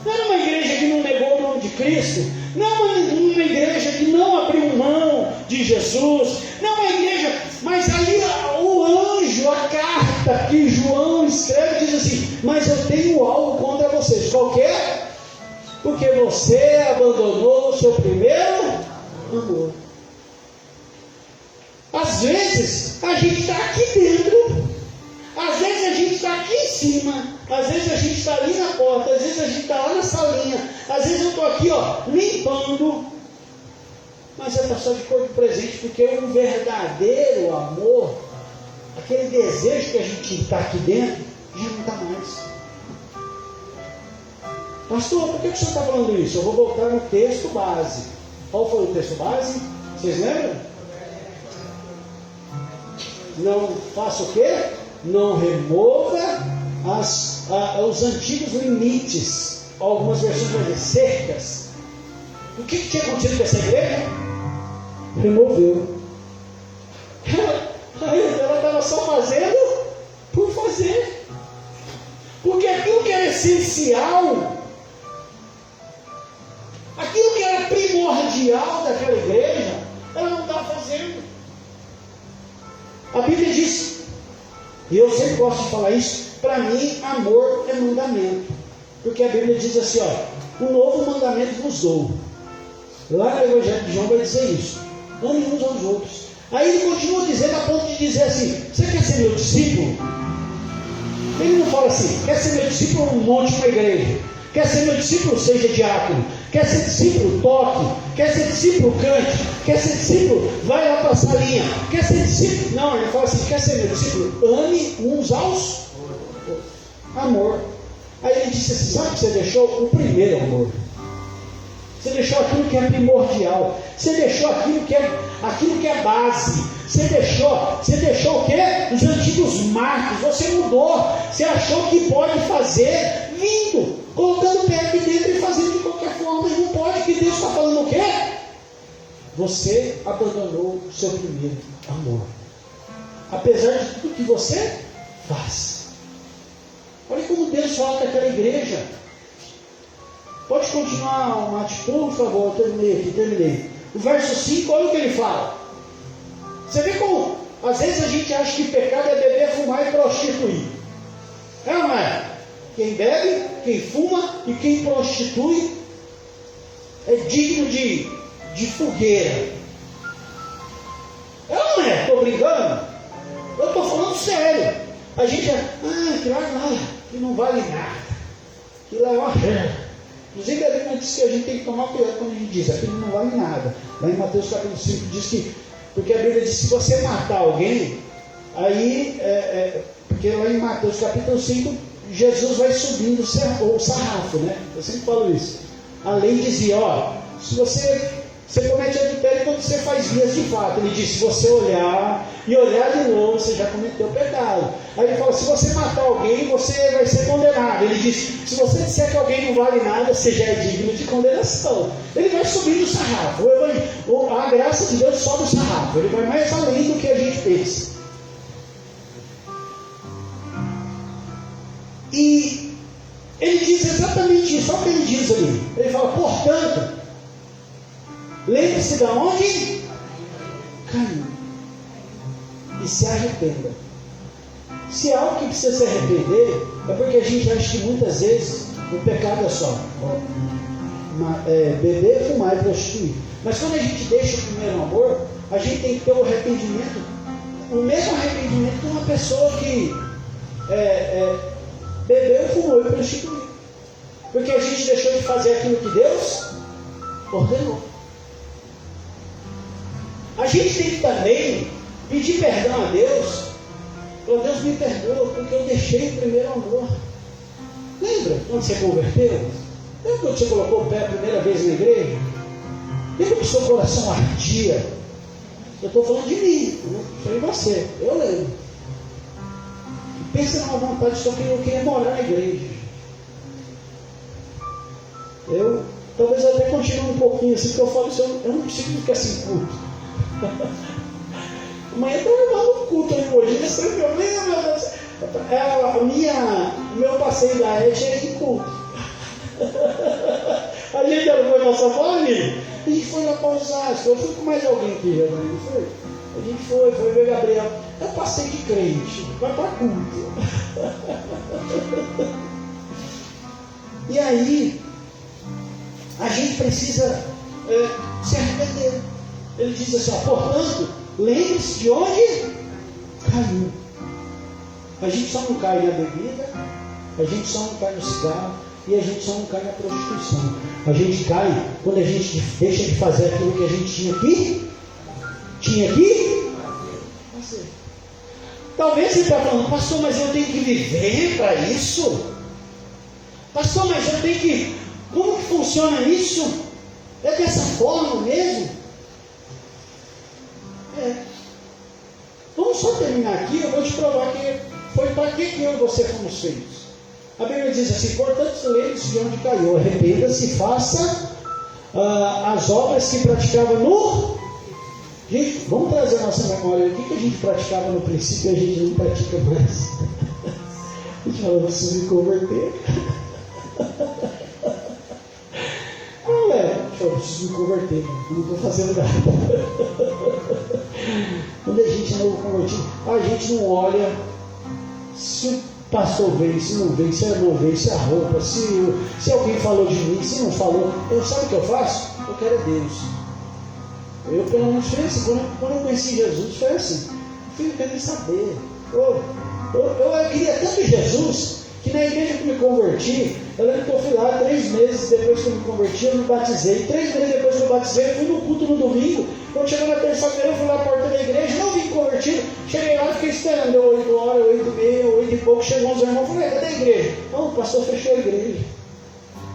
Não era uma igreja que não negou o nome de Cristo. Não é uma igreja que não abriu mão de Jesus. Não é uma igreja. Mas ali o anjo, a carta que João escreve, diz assim: mas eu tenho algo contra vocês. Qual que é? Porque você abandonou o seu primeiro amor. Às vezes a gente está aqui dentro, às vezes a gente está aqui em cima, às vezes a gente está ali na porta, às vezes a gente está lá na salinha, às vezes eu estou aqui limpando, mas está só de corpo presente, porque o verdadeiro amor, aquele desejo que a gente está aqui dentro, já não está mais. Pastor, por que o senhor está falando isso? Eu vou voltar no texto base. Qual foi o texto base? Vocês lembram? Não faça o quê? Não remova os antigos limites. Algumas versões vão dizer cercas. O que tinha acontecido com essa igreja? Removeu. Ela estava só fazendo por fazer. Porque aquilo que era essencial, aquilo que era primordial daquela igreja, ela não estava fazendo. A Bíblia diz, e eu sempre gosto de falar isso, para mim, amor é mandamento. Porque a Bíblia diz assim, um novo mandamento vos dou. Lá no Evangelho de João vai dizer isso. Amem uns aos outros. Aí ele continua dizendo, a ponto de dizer assim, você quer ser meu discípulo? Ele não fala assim, quer ser meu discípulo, monte uma igreja. Quer ser meu discípulo, seja diácono. Quer ser discípulo, toque. Quer ser discípulo, cante. Quer ser discípulo, vai lá para a salinha. Quer ser discípulo? Não, ele fala assim, quer ser meu discípulo? Ame uns aos outros. Amor. Aí ele disse assim, sabe que você deixou? O primeiro amor. Você deixou aquilo que é primordial. Você deixou aquilo que é base. Você deixou o quê? Os antigos marcos. Você mudou. Você achou que pode fazer vindo, colocando o pé aqui dentro e fazendo de qualquer forma. Mas não pode, que Deus está falando o quê? Você abandonou o seu primeiro amor. Apesar de tudo que você faz. Olha como Deus fala com aquela igreja. Pode continuar, Mate, por favor, terminei. O verso 5, olha o que ele fala. Você vê como, às vezes a gente acha que pecado é beber, fumar e prostituir. É ou não é? Quem bebe, quem fuma e quem prostitui é digno de fogueira. É ou não é? Estou brincando? Eu estou falando sério. A gente que não vale nada. Que lá é uma merda. Inclusive a Bíblia diz que a gente tem que tomar cuidado quando a gente diz aquilo não vale nada. Lá em Mateus capítulo 5 diz que, porque a Bíblia diz que se você matar alguém, aí, porque lá em Mateus capítulo 5, Jesus vai subindo o sarrafo, né? Eu sempre falo isso. A lei dizia, se você comete adultério quando você faz vias de fato. Ele diz, se você olhar de novo, você já cometeu pecado. Aí ele fala, se você matar alguém, você vai ser condenado. Ele diz, se você disser que alguém não vale nada, você já é digno de condenação. Ele vai subindo o sarrafo. A graça de Deus sobe o sarrafo. Ele vai mais além do que a gente pensa. E ele diz exatamente isso. Olha o que ele diz ali. Ele fala, portanto, lembre-se de onde caiu e se arrependa. Se há algo que precisa se arrepender, é porque a gente acha que muitas vezes o pecado é só beber, fumar e prostituir. Mas quando a gente deixa o primeiro amor, a gente tem que ter o arrependimento, o mesmo arrependimento de uma pessoa que bebeu, fumou e prostituiu. Porque a gente deixou de fazer aquilo que Deus ordenou. A gente tem que também pedir perdão a Deus. Falou, Deus me perdoa porque eu deixei o primeiro amor. Lembra quando você converteu? Lembra quando você colocou o pé a primeira vez na igreja? Lembra que o seu coração ardia? Eu estou falando de mim, não falei você, eu lembro. Pensa numa vontade só que eu queria morar na igreja. Talvez eu até continue um pouquinho assim, porque eu falo assim, eu não consigo ficar sem culto. Amanhã está levando um culto aí hoje, não sei o que eu meu passeio da é cheio de culto. A gente não foi nossa família. A gente foi lá para Osasco. Eu fui com mais alguém aqui, não foi? A gente foi ver Gabriel. Eu passei de crente, vai para culto. E aí, a gente precisa se arrepender. Ele diz assim, portanto, lembre-se de onde caiu. A gente só não cai na bebida, a gente só não cai no cigarro e a gente só não cai na prostituição. A gente cai quando a gente deixa de fazer aquilo que a gente tinha que fazer. Talvez você está falando, pastor, mas eu tenho que viver para isso? Pastor, mas eu tenho que... Como que funciona isso? É dessa forma mesmo? Vamos só terminar aqui, eu vou te provar que foi para que eu e você fomos feitos. A Bíblia diz assim, portanto, lembre-se de onde caiu, arrependa-se e faça as obras que praticava no... Gente, vamos trazer a nossa memória. O que a gente praticava no princípio e a gente não pratica mais? A gente fala, você me converter. Eu preciso me converter, não estou fazendo nada. Quando a gente é novo convertido, a gente não olha se o pastor veio, se não veio, se a irmã veio, se a roupa, se alguém falou de mim, se não falou. Sabe o que eu faço? Eu quero Deus. Eu pelo menos foi assim, quando eu conheci Jesus, foi assim. Eu quero nem saber. Eu queria tanto Jesus, que na igreja que me converti, eu lembro que eu fui lá 3 meses depois que eu me converti, eu me batizei. 3 meses depois que eu batizei, eu fui no culto no domingo. Quando chegou na terça-feira, eu fui lá à porta da igreja, não vim convertido. Cheguei lá e fiquei esperando, deu 8 horas, 8h30, 8 e pouco, chegou uns irmãos, falei, cadê a igreja? Não, o pastor fechou a igreja.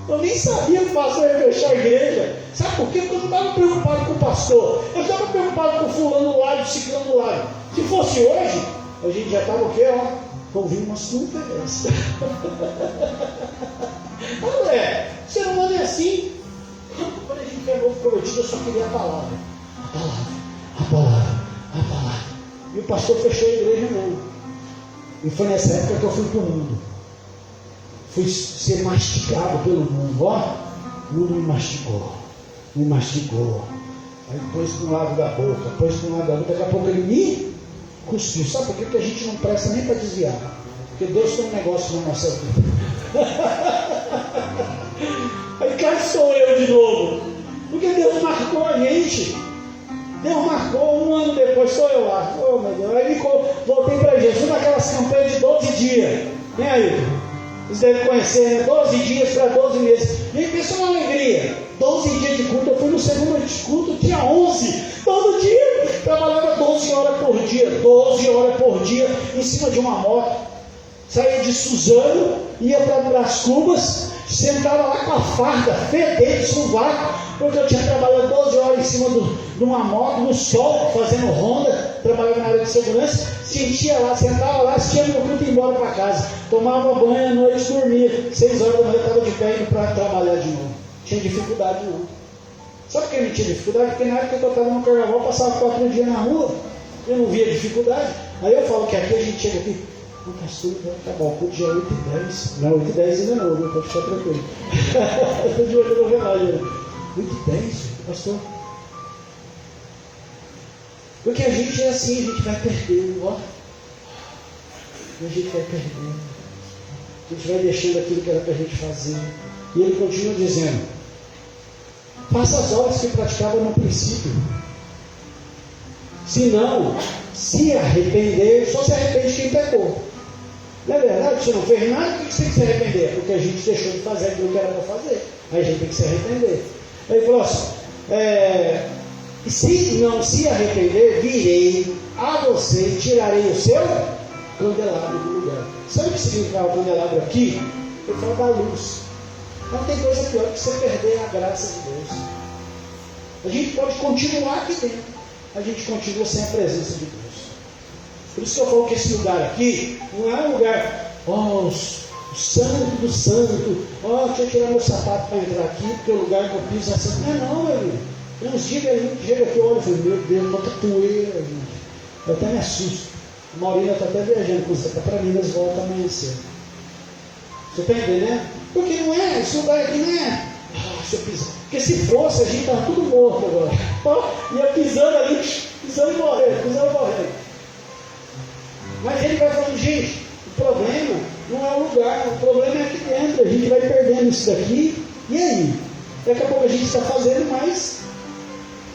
Eu nem sabia que o pastor ia fechar a igreja. Sabe por quê? Porque eu não estava preocupado com o pastor. Eu estava preocupado com o fulano do lado, o ciclano do lado. Se fosse hoje, a gente já estava o quê? Ouvindo umas conferências. Não é? O ser humano é assim. Quando a gente é novo convertido, eu só queria a palavra. A palavra. E o pastor fechou a igreja mesmo. E foi nessa época que eu fui para o mundo. Fui ser mastigado pelo mundo. O mundo me mastigou. Aí pôs para um lado da boca, pôs para um lado da boca. Daqui a pouco ele me cuspiu. Sabe por quê? Porque a gente não presta nem para desviar. Porque Deus tem um negócio na nossa vida. Aí cá estou eu de novo. Porque Deus marcou a gente. Deus marcou 1 ano depois, sou eu lá. Oh, meu Deus. Aí voltei para Jesus naquelas campanhas de 12 dias. Vem aí. Vocês devem conhecer, né? 12 dias para 12 meses. Gente, pensa uma alegria. 12 dias de culto. Eu fui no segundo culto, dia 11. Todo dia. Trabalhava 12 horas por dia. 12 horas por dia. Em cima de uma moto. Saía de Suzano, ia para Brás Cubas, sentava lá com a farda, fedendo, sovaco, porque eu tinha trabalhado 12 horas em cima de uma moto, no sol, fazendo ronda, trabalhava na área de segurança, sentia lá, sentava lá, assistia meu culto e ia embora para casa. Tomava banho à noite, dormia. 6 horas da manhã eu estava de pé indo para trabalhar de novo. Tinha dificuldade não. Sabe por que não tinha dificuldade? Porque na época que eu estava no carnaval, passava 4 dias na rua, eu não via dificuldade. Aí eu falo que aqui a gente chega aqui, o pastor vai acabar, o culto já é 8h10. Não, 8h10 ainda não, pode ficar tranquilo. Eu estou de olho no relógio. 8h10, pastor. Porque a gente é assim, a gente vai perdendo, ó. A gente vai perdendo. A gente vai deixando aquilo que era para a gente fazer. E ele continua dizendo, faça as obras que praticava no princípio. Se não se arrepender, só se arrepende quem pecou. Não é verdade? Você não fez nada, por que você tem que se arrepender? Porque a gente deixou de fazer aquilo que era para fazer. Aí a gente tem que se arrepender. Aí ele falou assim, se não se arrepender, virei a você e tirarei o seu candelabro do lugar. Sabe o que significa o candelabro aqui? Ele fala da luz. Não tem coisa pior que você perder a graça de Deus. A gente pode continuar aqui dentro. A gente continua sem a presença de Deus. Por isso que eu falo que esse lugar aqui não é um lugar, O santo do santo. Ó, deixa eu tirar meu sapato para entrar aqui, porque o lugar que eu piso é santo. Não, meu irmão. Tem uns dias que a gente chega aqui e olha e fala, meu Deus, quanta poeira, gente. Eu até me assusto. A Maurília está até viajando com você, está para Minas, volta amanhã cedo. Você está entendendo? Porque não é, esse lugar aqui não é. Se eu pisar. Porque se fosse, a gente estava tudo morto agora. Ó, ia pisando ali, pisando e morrendo. Mas ele vai falando, gente, o problema não é o lugar, o problema é aqui dentro. A gente vai perdendo isso daqui, e aí? Daqui a pouco a gente está fazendo, mas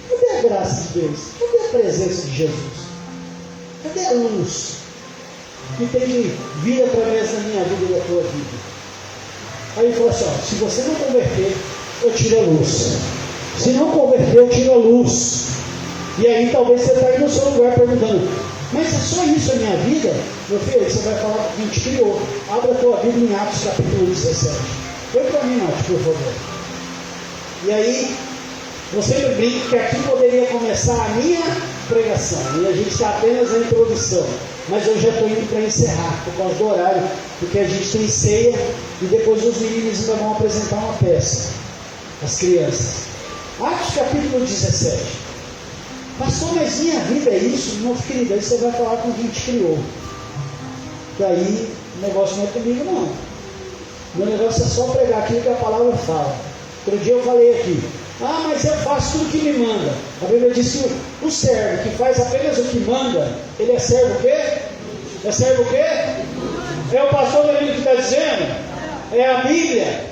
cadê a graça de Deus? Cadê a presença de Jesus? Cadê a luz que tem de vir através da minha vida e da tua vida? Aí ele falou assim, ó, se você não converter, eu tiro a luz. Se não converter, eu tiro a luz. E aí talvez você está aí no seu lugar perguntando, mas é só isso a minha vida? Meu filho, aí você vai falar com quem te criou. Abra a tua Bíblia em Atos capítulo 17. Foi para mim, Nath, por favor. E aí, você me brinca que aqui poderia começar a minha pregação. E a gente está apenas na introdução. Mas eu já estou indo para encerrar, por causa do horário, porque a gente tem ceia e depois os meninos ainda vão apresentar uma peça. As crianças. Atos capítulo 17. Pastor, mas minha vida é isso? Meu querido, aí você vai falar com quem te criou. E aí, o negócio não é comigo, não. Meu negócio é só pregar aquilo que a palavra fala. Outro dia eu falei aqui, mas eu faço tudo que me manda. A Bíblia diz que o servo que faz apenas o que manda, ele é servo o quê? É servo o quê? É o pastor Danilo que está dizendo? É a Bíblia.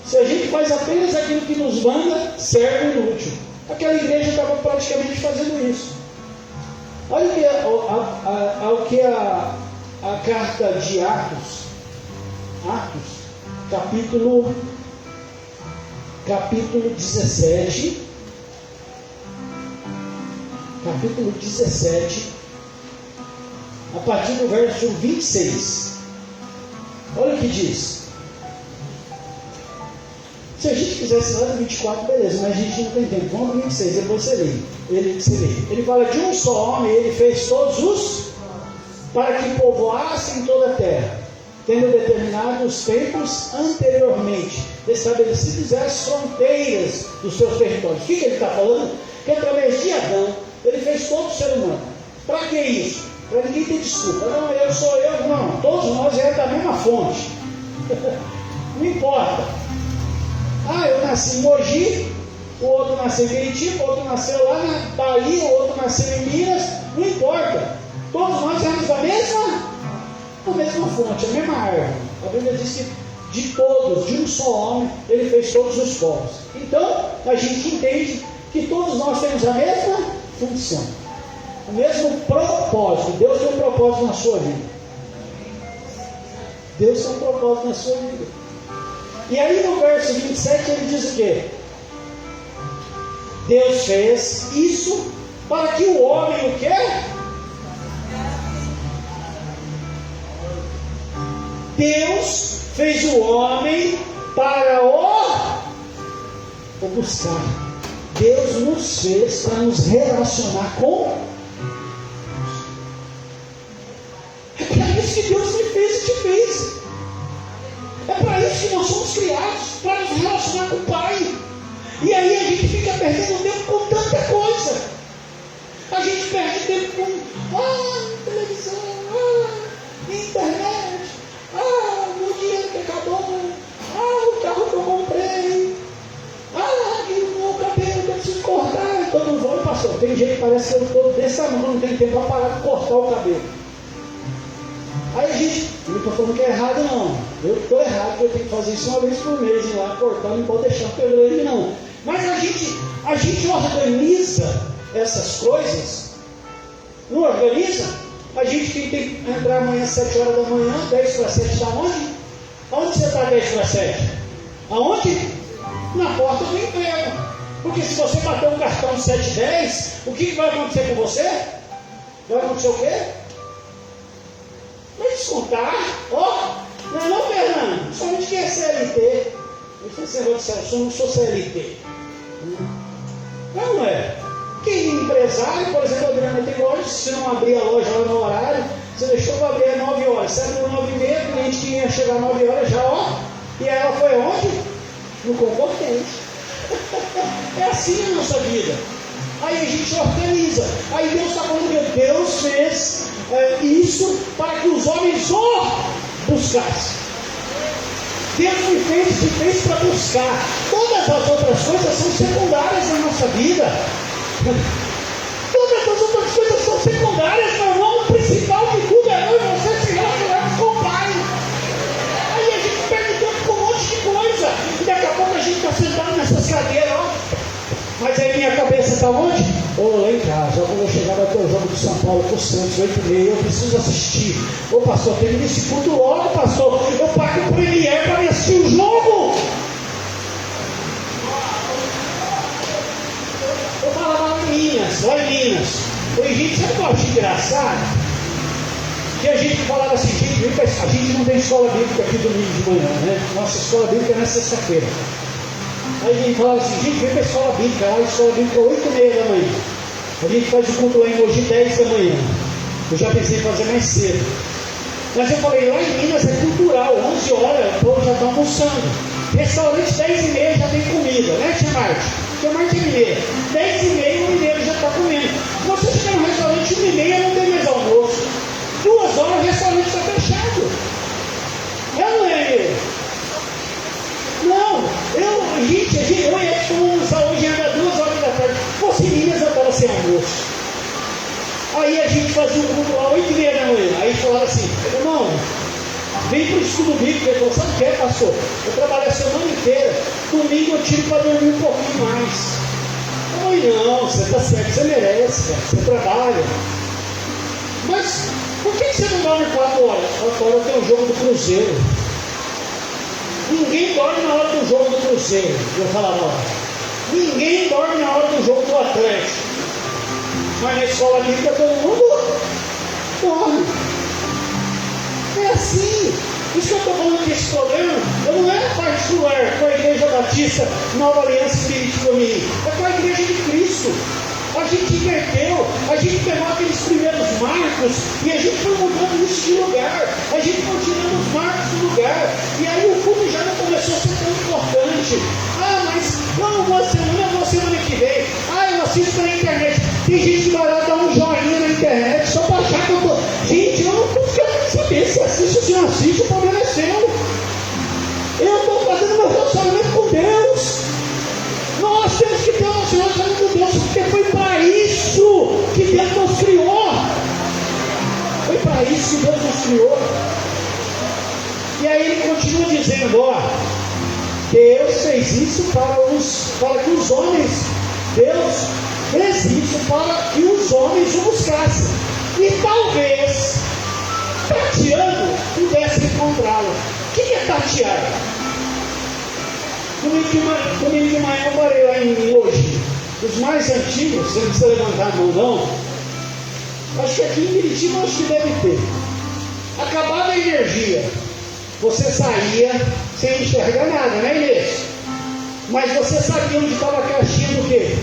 Se a gente faz apenas aquilo que nos manda, servo inútil. Aquela igreja estava praticamente fazendo isso. Olha o que a carta de Atos, capítulo 17, a partir do verso 26. Olha o que diz. Se a gente quisesse lá no 24, beleza, mas a gente não tem tempo. Vamos no 26, depois você lê. Ele fala de um só homem, ele fez todos os para que povoassem toda a terra, tendo determinado os tempos anteriormente estabelecidos as fronteiras dos seus territórios. O que ele está falando? Que através de Adão, ele fez todo o ser humano. Para que isso? Para ninguém ter desculpa. Não, eu sou eu. Não, todos nós é da mesma fonte. Não importa. Eu nasci em Mogi, o outro nasceu em Curitiba, o outro nasceu lá na Bahia, o outro nasceu em Minas. Não importa. Todos nós éramos da mesma fonte, a mesma árvore. A Bíblia diz que de todos, de um só homem, ele fez todos os povos. Então, a gente entende que todos nós temos a mesma função, o mesmo propósito. Deus tem um propósito na sua vida. Deus tem um propósito na sua vida. E aí no verso 27 ele diz o quê? Deus fez isso para que o homem o quê? Deus fez o homem para o buscar. Deus nos fez para nos relacionar com Deus. É para isso que Deus me fez e te fez. É para isso que nós somos criados, para nos relacionar com o Pai. E aí a gente fica perdendo tempo com tanta coisa. A gente perde tempo com televisão, internet, meu dinheiro que acabou, o carro que eu comprei, o cabelo que eu preciso cortar. Todo mundo fala, pastor, tem gente que parece que eu estou desse tamanho, não tem tempo para parar de cortar o cabelo. Aí a gente, não estou falando que é errado não, eu estou errado, eu tenho que fazer isso uma vez por mês, ir lá cortar, não pode deixar o cabelo grande não. Mas a gente organiza essas coisas, não organiza? A gente tem que entrar amanhã às 7 horas da manhã, 10 para 7 está onde? Aonde você está 10 para 7? Aonde? Na porta do emprego. Porque se você bater um cartão 710, o que vai acontecer com você? Vai acontecer o quê? Vai descontar. Não, Fernando, só a gente quer CLT. Eu não sou CLT. Não é. Quem é empresário, por exemplo, a Adriana tem loja, se não abrir a loja lá no horário, Você deixou para abrir às 9 horas, você abriu 9h30, o cliente que ia chegar às 9 horas já, ó. E ela foi onde? No concorrente. É assim a nossa vida. Aí a gente organiza. Aí Deus está falando que Deus fez isso para que os homens o buscassem. Deus te fez para buscar. Todas as outras coisas são secundárias na nossa vida. Todas as outras coisas são secundárias, meu irmão. O principal de tudo é eu e você se relacionarmos com o Pai. Aí a gente perde tempo com um monte de coisa. E daqui a pouco a gente está sentado nessas cadeiras, ó. Mas aí minha cabeça está onde? Lá em casa. Eu vou chegar, vai ter o jogo do São Paulo com o Santos, 8h30. Eu preciso assistir. Ô pastor, termina esse culto logo, pastor. Eu pago o Premier para assistir o jogo. Eu falava lá em Minas. Falei, gente, sabe o que eu acho engraçado? Que a gente falava assim, gente, a gente não tem escola bíblica aqui domingo de manhã, né? Nossa escola bíblica é na sexta-feira. Aí a gente falava assim, gente, vem para a escola bíblica, lá a escola bíblica é 8h30 da manhã. A gente faz o culto lá em Mogi 10 da manhã. Eu já pensei em fazer mais cedo. Mas eu falei, lá em Minas é cultural, 11 horas, o povo já está almoçando. Restaurante 10h30 já tem comida, né, tia Marte? Tia Marte é mineira. 10h30 o mineiro já está comendo. Se você chegar no restaurante 1h30, não tem mais almoço. 2 horas o restaurante está fechado. É, não é, mineiro? Não, eu ia almoçar hoje ainda 2 horas da tarde. Fosse Minas, eu estava sem almoço. Aí a gente fazia um culto lá 8h30 da manhã. Aí falava assim, irmão, vem para o estudo bíblico. Ele falou, sabe o que é, pastor? Eu trabalho a semana inteira. Domingo eu tiro para dormir um pouquinho mais. Eu falei, não, você está certo, você merece, cara, você trabalha. Mas por que você não dorme 4 horas? 4 horas tem o jogo do Cruzeiro. Ninguém dorme na hora do jogo do Cruzeiro. Eu falava lá. Ninguém dorme na hora do jogo do Atlético. Mas na escola bíblica todo mundo dorme. É assim. Isso que eu estou falando desse problema, eu não é particular com a Igreja Batista Nova Aliança Espírito Domingo. É com a Igreja de Cristo. A gente inverteu, a gente pegou aqueles primeiros marcos e a gente foi mudando isso de lugar. A gente foi tirando os marcos do lugar. E aí o culto já não começou a ser tão importante. Ah, mas não vou semana que vem. Ah, eu assisto na internet. Tem gente que vai lá dar um joinha na internet só para achar que eu tô. Gente, eu não quero saber se assiste ou se não assiste, o problema é seu. Eu estou fazendo meu relacionamento com Deus. Nós temos que ter um relacionamento com Deus, porque foi para isso que Deus nos criou. Foi para isso que Deus nos criou. E aí ele continua dizendo, ó, Deus fez isso para que os homens, Deus fez isso para que os homens o buscassem. E talvez, tateando, pudesse encontrá-lo. O que é tatear? Domingo de manhã eu morei lá em hoje. Os mais antigos, você não precisa levantar a mão não. Acho que aqui em Curitiba acho que deve ter. Acabava a energia. Você saía sem enxergar nada, né, Inês? Mas você sabia onde estava a caixinha do quê?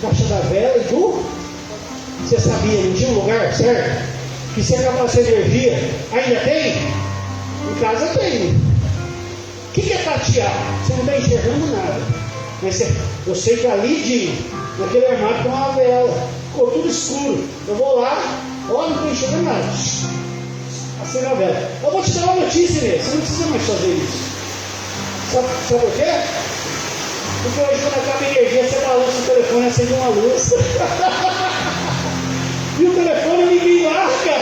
Caixa da vela e do? Você sabia, não tinha um lugar, certo? Que se acabasse a energia, ainda tem? Em casa tem. O que é tatear? Você não está enxergando nada. Mas eu sei que ali naquele armário tem uma vela. Ficou tudo escuro. Eu vou lá, olha, não estou enxergando nada. Acende a vela. Eu vou te dar uma notícia, Inês. Você não precisa mais fazer isso. Sabe o quê? Porque hoje quando acaba a energia, você balança o telefone e acende uma luz. E o telefone ninguém larga.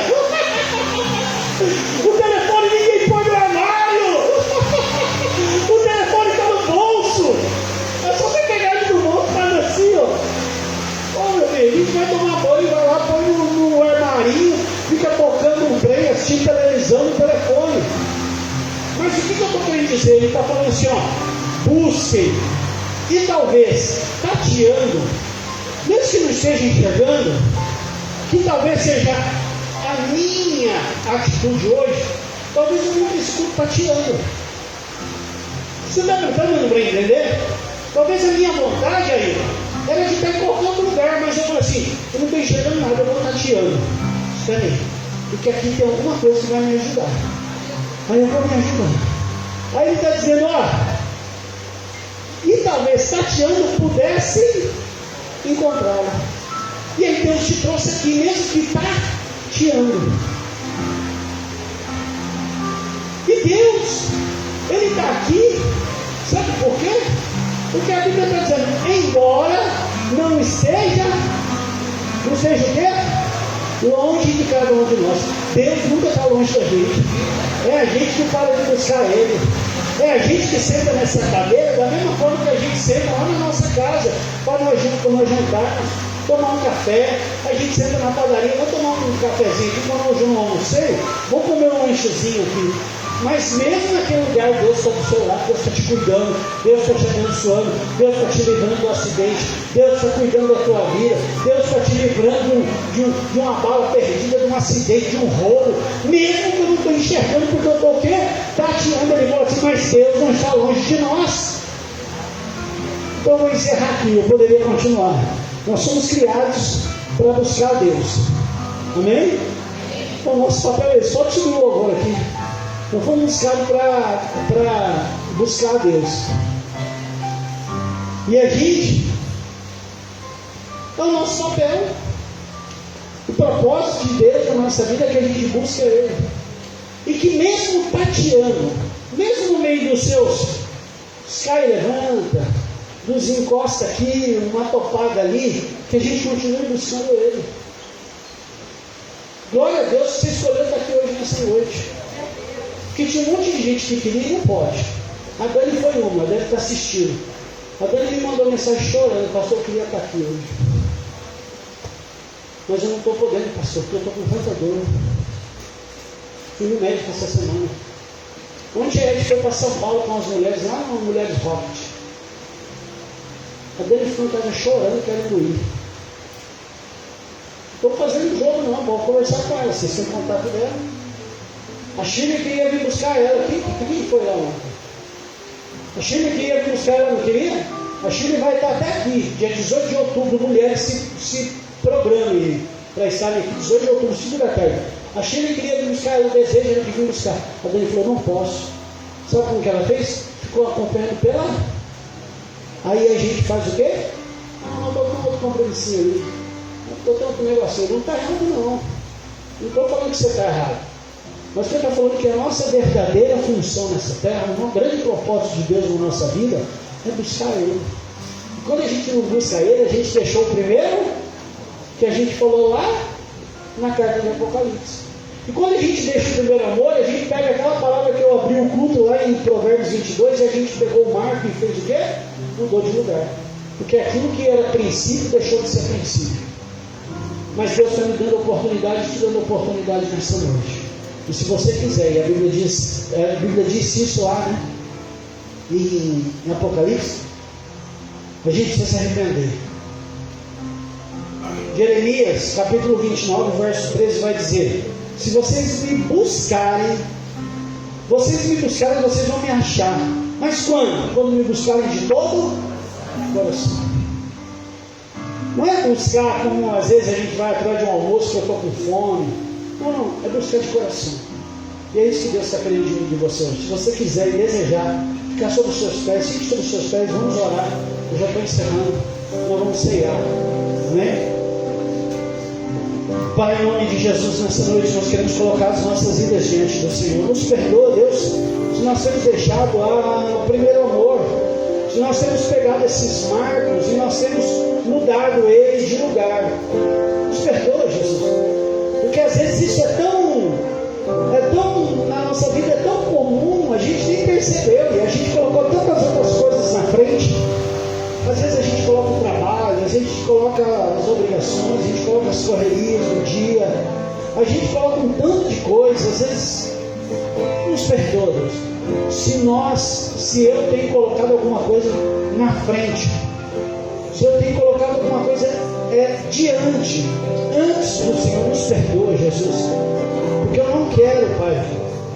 O telefone ninguém põe no armário. O telefone está no bolso. É só você pegar ele do bolso e faz assim, ó. Ô meu filho, a gente vai tomar banho, vai lá, põe no armarinho, fica tocando um trem, assistindo televisão no telefone. Mas o que eu estou querendo dizer? Ele está falando assim, ó, busquem. E talvez, tateando, mesmo que não esteja enxergando, que talvez seja a minha atitude hoje, talvez eu não escute tateando. Você está tentando para entender? Talvez a minha vontade aí era de estar em qualquer outro lugar, mas eu falo assim, eu não estou enxergando nada, eu vou tateando. Espera aí, porque aqui tem alguma coisa que vai me ajudar. Aí eu vou me ajudando. Aí ele está dizendo, ó, e talvez tateando pudesse encontrá-la. E aí Deus te trouxe aqui, mesmo que tateando. E Deus, Ele está aqui, sabe por quê? Porque a Bíblia está dizendo, embora não seja o quê? Longe de cada um de nós. Deus nunca está longe da gente. É a gente que para de buscar Ele. É a gente que senta nessa cadeira da mesma forma que a gente senta lá na nossa casa para nós jantarmos, tomar um café. A gente senta na padaria, vou tomar um cafezinho aqui, quando hoje eu não almocei, vou comer um lanchezinho aqui. Mas mesmo naquele lugar, Deus está do seu lado, Deus está te cuidando, Deus está te abençoando, Deus está te livrando do acidente, Deus está cuidando da tua vida, Deus está te livrando de uma bala perdida, de um acidente, de um roubo, mesmo que eu não estou enxergando, porque eu estou o quê? Tateando, ele fala assim, mas Deus não está longe de nós. Então eu vou encerrar aqui, eu poderia continuar. Nós somos criados para buscar a Deus. Amém? Então nosso papel é esse, só subir o louvor aqui. Nós fomos buscados para buscar a Deus. E a gente, é o nosso papel. O propósito de Deus na nossa vida é que a gente busque Ele. E que mesmo tateando, mesmo no meio dos seus cai e levanta, nos encosta aqui, uma topada ali, que a gente continue buscando Ele. Glória a Deus que você escolheu estar aqui hoje nessa noite. Porque tinha um monte de gente que queria e não pode. A Dani foi uma, a Dani está assistindo. A Dani me mandou mensagem chorando, pastor, eu queria estar aqui hoje. Mas eu não estou podendo, pastor, porque eu estou com tanta dor. Fui no médico essa semana. Onde a gente foi para São Paulo com as mulheres, lá nas Mulheres Rocket. A Dani ficou em casa chorando, querendo ir. Não estou fazendo jogo não, vou conversar com ela, vocês têm contato dela. A Chile queria vir buscar ela. Quem foi lá ontem? A Chile queria vir buscar ela, não queria? A Chile vai estar até aqui, dia 18 de outubro, mulheres se programem para estarem aqui, 18 de outubro, 5 da tarde. A Chile queria vir buscar ela, o desejo era de vir buscar. A Dani falou, não posso. Sabe como que ela fez? Ficou acompanhando pela... Aí a gente faz o quê? Não, estou com outro compromissinho ali. Estou tendo um negocinho. Não está errado não. Não estou falando que você está errado. Mas você está falando que a nossa verdadeira função nessa terra, um grande propósito de Deus na nossa vida, é buscar Ele. E quando a gente não busca Ele, a gente deixou o primeiro que a gente falou lá na carta de Apocalipse. E quando a gente deixa o primeiro amor, a gente pega aquela palavra que eu abri o culto lá em Provérbios 22, e a gente pegou o marco e fez o quê? Mudou de lugar. Porque aquilo que era princípio deixou de ser princípio. Mas Deus está me dando oportunidade, te dando oportunidade nessa noite. E se você quiser, e a Bíblia diz isso lá, né? Em Apocalipse, a gente precisa se arrepender. Jeremias, capítulo 29, verso 13, vai dizer: se vocês me buscarem, vocês vão me achar. Mas quando? Quando me buscarem de todo o coração. Não é buscar como às vezes a gente vai atrás de um almoço que eu estou com fome. Não, é buscar de coração. E é isso que Deus está querendo de mim, de você hoje. Se você quiser e desejar ficar sobre os seus pés, fique sobre os seus pés, vamos orar. Eu já estou encerrando, nós vamos ceiar. Amém? Pai, em nome de Jesus, nessa noite nós queremos colocar as nossas vidas diante do Senhor. Nos perdoa, Deus, se nós temos deixado o primeiro amor, se nós temos pegado esses marcos e nós temos mudado eles de lugar. Nos perdoa, Jesus. Porque às vezes isso é tão, na nossa vida é tão comum, a gente nem percebeu, e a gente colocou tantas outras coisas na frente. Às vezes a gente coloca o trabalho, a gente coloca as obrigações, a gente coloca as correrias do dia, a gente coloca um tanto de coisas, às vezes nos perdoa, Deus. Se eu tenho colocado alguma coisa na frente, se eu tenho colocado alguma coisa diante, antes do Senhor, nos perdoa, Jesus. Porque eu não quero, Pai,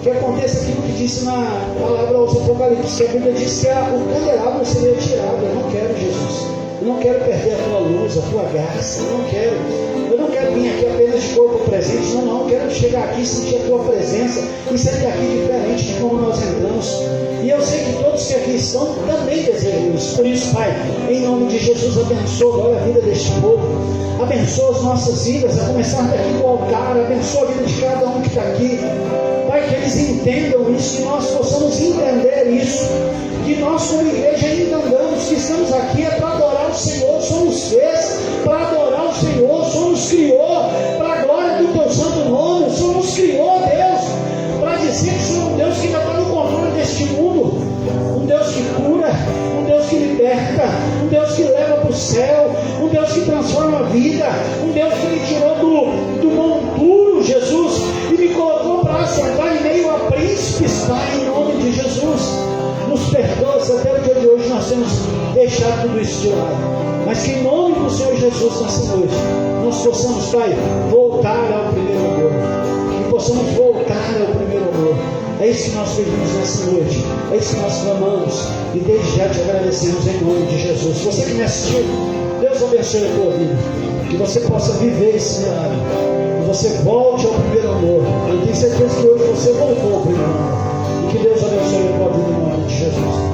que aconteça aquilo que disse na palavra aos Apocalipse, que a Bíblia diz que o candelabro seria tirado. Eu não quero, Jesus. Eu não quero perder a tua luz, a tua graça. Eu não quero vir aqui apenas de corpo presente. Não, quero chegar aqui e sentir a tua presença e sair daqui diferente de como nós entramos. E eu sei que todos que aqui estão também desejam isso. Por isso, Pai, em nome de Jesus, abençoa agora a vida deste povo. Abençoa as nossas vidas, a começar daqui do altar. Abençoa a vida de cada um que está aqui. Pai, que eles entendam isso, que nós possamos entender isso. Que nós como igreja entendamos que estamos aqui é para adorar o Senhor. O Senhor nos fez para adorar o Senhor. O Senhor nos criou para a glória do teu santo nome. O Senhor nos criou, Deus, para dizer que o Senhor é um Deus que ainda está no controle deste mundo. Um Deus que cura, um Deus que liberta, um Deus que leva para o céu, um Deus que transforma a vida, um Deus que me tirou do monturo, Jesus, e me colocou para assentar em meio a príncipes, Pai, em nome de Jesus. Nos perdoa se até o dia de hoje nós temos deixado tudo isso de lado. Mas que em nome do Senhor Jesus nessa noite, nós possamos, Pai, voltar ao primeiro amor. Que possamos voltar ao primeiro amor. É isso que nós pedimos nessa noite. É isso que nós clamamos. E desde já te agradecemos em nome de Jesus. Você que me assistiu, Deus abençoe a tua vida. Que você possa viver esse milagre. Que você volte ao primeiro amor. Eu tenho certeza que hoje você voltou ao primeiro amor. E que Deus abençoe a tua vida em nome de Jesus.